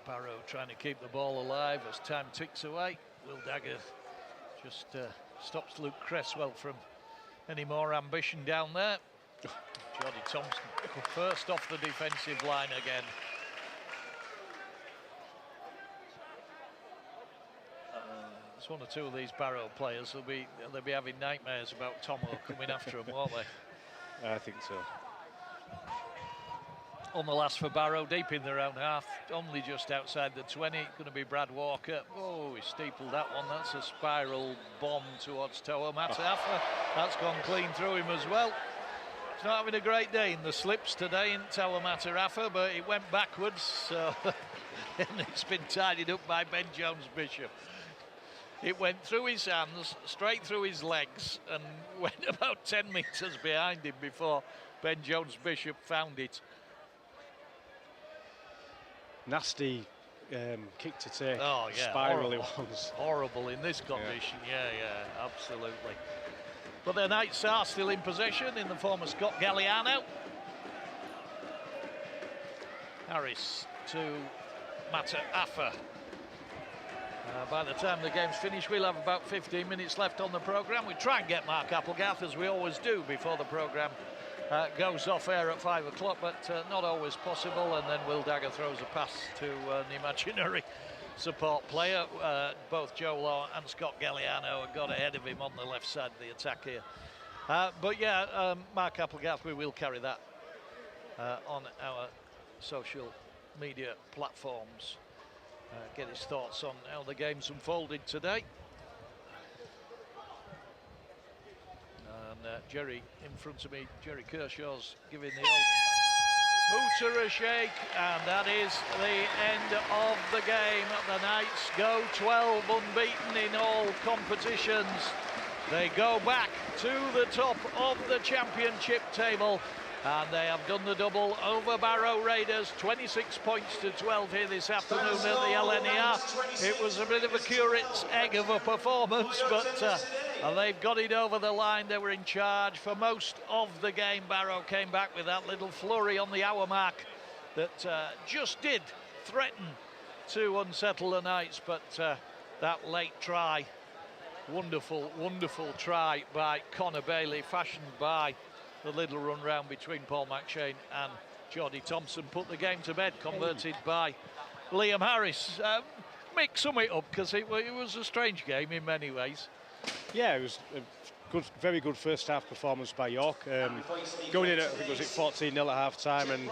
Barrow trying to keep the ball alive as time ticks away. Will Dagger just stops Luke Cresswell from any more ambition down there. Geordie Thompson first off the defensive line again. There's 1 or 2 of these Barrow players. They'll be having nightmares about Tomo coming after them, won't they? I think so. On the last for Barrow, deep in their own half, only just outside the 20. Going to be Brad Walker. Oh, he steepled that one. That's a spiral bomb towards Toa Mataafa. That's gone clean through him as well. He's not having a great day in the slips today in Toa Mataafa, but it went backwards, so and it's been tidied up by Ben Jones-Bishop. It went through his hands, straight through his legs, and went about 10 metres behind him before Ben Jones-Bishop found it. Nasty kick to take. Oh, yeah. Spiral horrible. It was. Horrible in this condition. Yeah, absolutely. But the Knights are still in possession in the form of Scott Galliano. Harris to Mataafa. By the time the game's finished, we'll have about 15 minutes left on the programme. We try and get Mark Applegath, as we always do, before the programme goes off air at 5 o'clock, but not always possible. And then Will Dagger throws a pass to an imaginary support player. Both Joe Law and Scott Galliano have got ahead of him on the left side of the attack here. But yeah, Mark Applegath, we will carry that on our social media platforms. Get his thoughts on how the game's unfolded today. Jerry in front of me, Jerry Kershaw's giving the old hooter a shake, and that is the end of the game. The Knights go 12 unbeaten in all competitions. They go back to the top of the championship table, and they have done the double over Barrow Raiders, 26 points to 12 here this afternoon at the LNER. It was a bit of a curate's egg of a performance, but they've got it over the line. They were in charge for most of the game. Barrow came back with that little flurry on the hour mark that just did threaten to unsettle the Knights, but that late try, wonderful try by Connor Bailey, fashioned by the little run round between Paul McShane and Geordie Thompson, put the game to bed, converted by Liam Harris. Mick, sum it up, because it was a strange game in many ways. Yeah, it was a very good first half performance by York. Going in at, I think, was it 14-0 at half time, and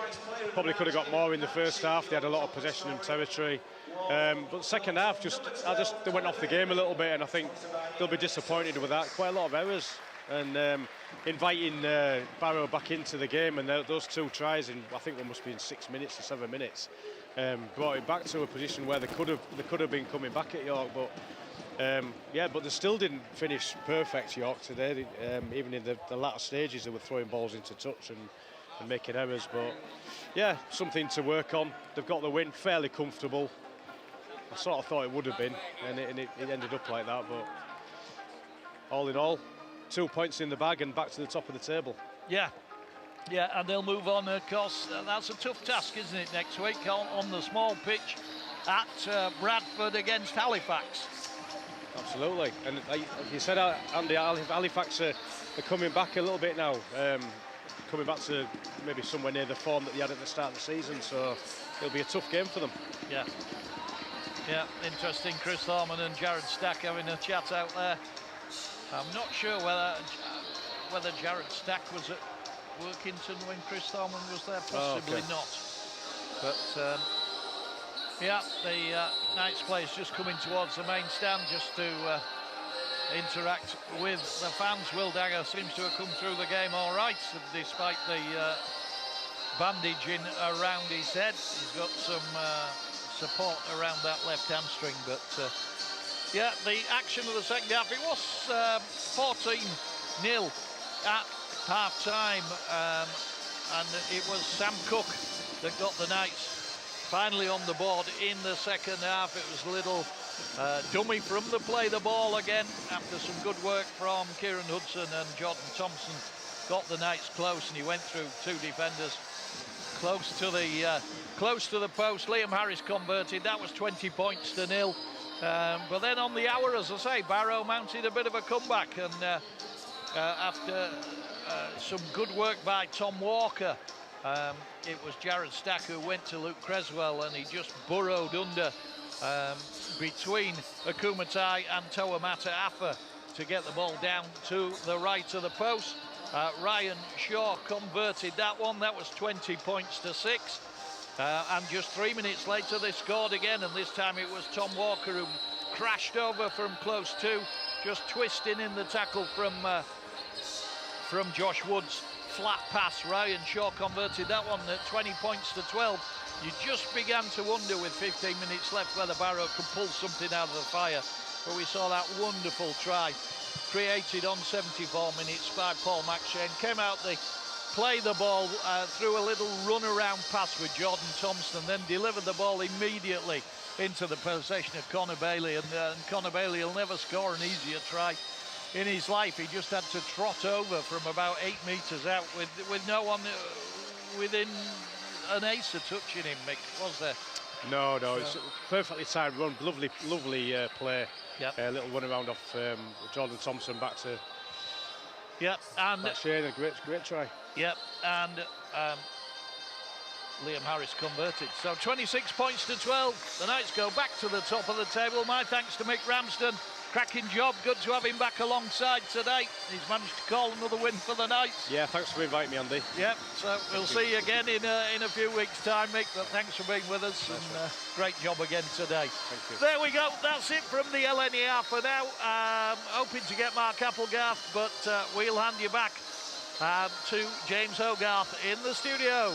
probably could have got more in the first half. They had a lot of possession and territory. But second half, they went off the game a little bit, and I think they'll be disappointed with that. Quite a lot of errors, and inviting Barrow back into the game, and those two tries in, I think they must be in 6 minutes or 7 minutes, brought it back to a position where they could have been coming back at York, but but they still didn't finish perfect, York, today. Even in the latter stages, they were throwing balls into touch and making errors, but yeah, something to work on. They've got the win, fairly comfortable. I sort of thought it would have been, and it ended up like that, but all in all, 2 points in the bag and back to the top of the table. Yeah, and they'll move on, of course. That's a tough task, isn't it, next week on the small pitch at Bradford against Halifax. Absolutely, and like you said, Andy, Halifax are coming back a little bit now, coming back to maybe somewhere near the form that they had at the start of the season, so it'll be a tough game for them. Yeah, interesting. Chris Thorman and Jared Stack having a chat out there. I'm not sure whether Jared Stack was at Workington when Chris Thorman was there, possibly not. But yeah, the Knights players just coming towards the main stand just to interact with the fans. Will Dagger seems to have come through the game all right, despite the bandaging around his head. He's got some support around that left hamstring, but yeah, the action of the second half, it was 14-0 at half time, and it was Sam Cook that got the Knights finally on the board in the second half. It was a little dummy from the play the ball again after some good work from Kieran Hudson, and Jordan Thompson got the Knights close, and he went through two defenders close to the post. Liam Harris converted. That was 20 points to 0. But then on the hour, as I say, Barrow mounted a bit of a comeback, and after some good work by Tom Walker, it was Jared Stack who went to Luke Creswell, and he just burrowed under between Akumatai and Tawamata Afa to get the ball down to the right of the post. Ryan Shaw converted that one. That was 20 points to 6. And just 3 minutes later they scored again, and this time it was Tom Walker who crashed over from close to, just twisting in the tackle from Josh Wood's flat pass. Ryan Shaw converted that one at 20 points to 12. You just began to wonder with 15 minutes left whether Barrow could pull something out of the fire, but we saw that wonderful try created on 74 minutes by Paul McShane. Came out, they play the ball through a little run around pass with Jordan Thompson, then delivered the ball immediately into the possession of Connor Bailey, and Connor Bailey will never score an easier try in his life. He just had to trot over from about 8 metres out with no one within an ace of touching him, Mick, was there? No, it's a perfectly timed run, lovely play. Yep. A little run around off Jordan Thompson back to and Shane, a great try. Yep, and Liam Harris converted. So 26 points to 12. The Knights go back to the top of the table. My thanks to Mick Ramsden cracking job. Good to have him back alongside today. He's managed to call another win for the Knights. Yeah, thanks for inviting me, Andy. Yep, so we'll see you again in a few weeks' time, Mick. But thanks for being with us, and great job again today. Thank you. There we go. That's it from the LNER for now. Hoping to get Mark Applegarth, but we'll hand you back to James Hogarth in the studio.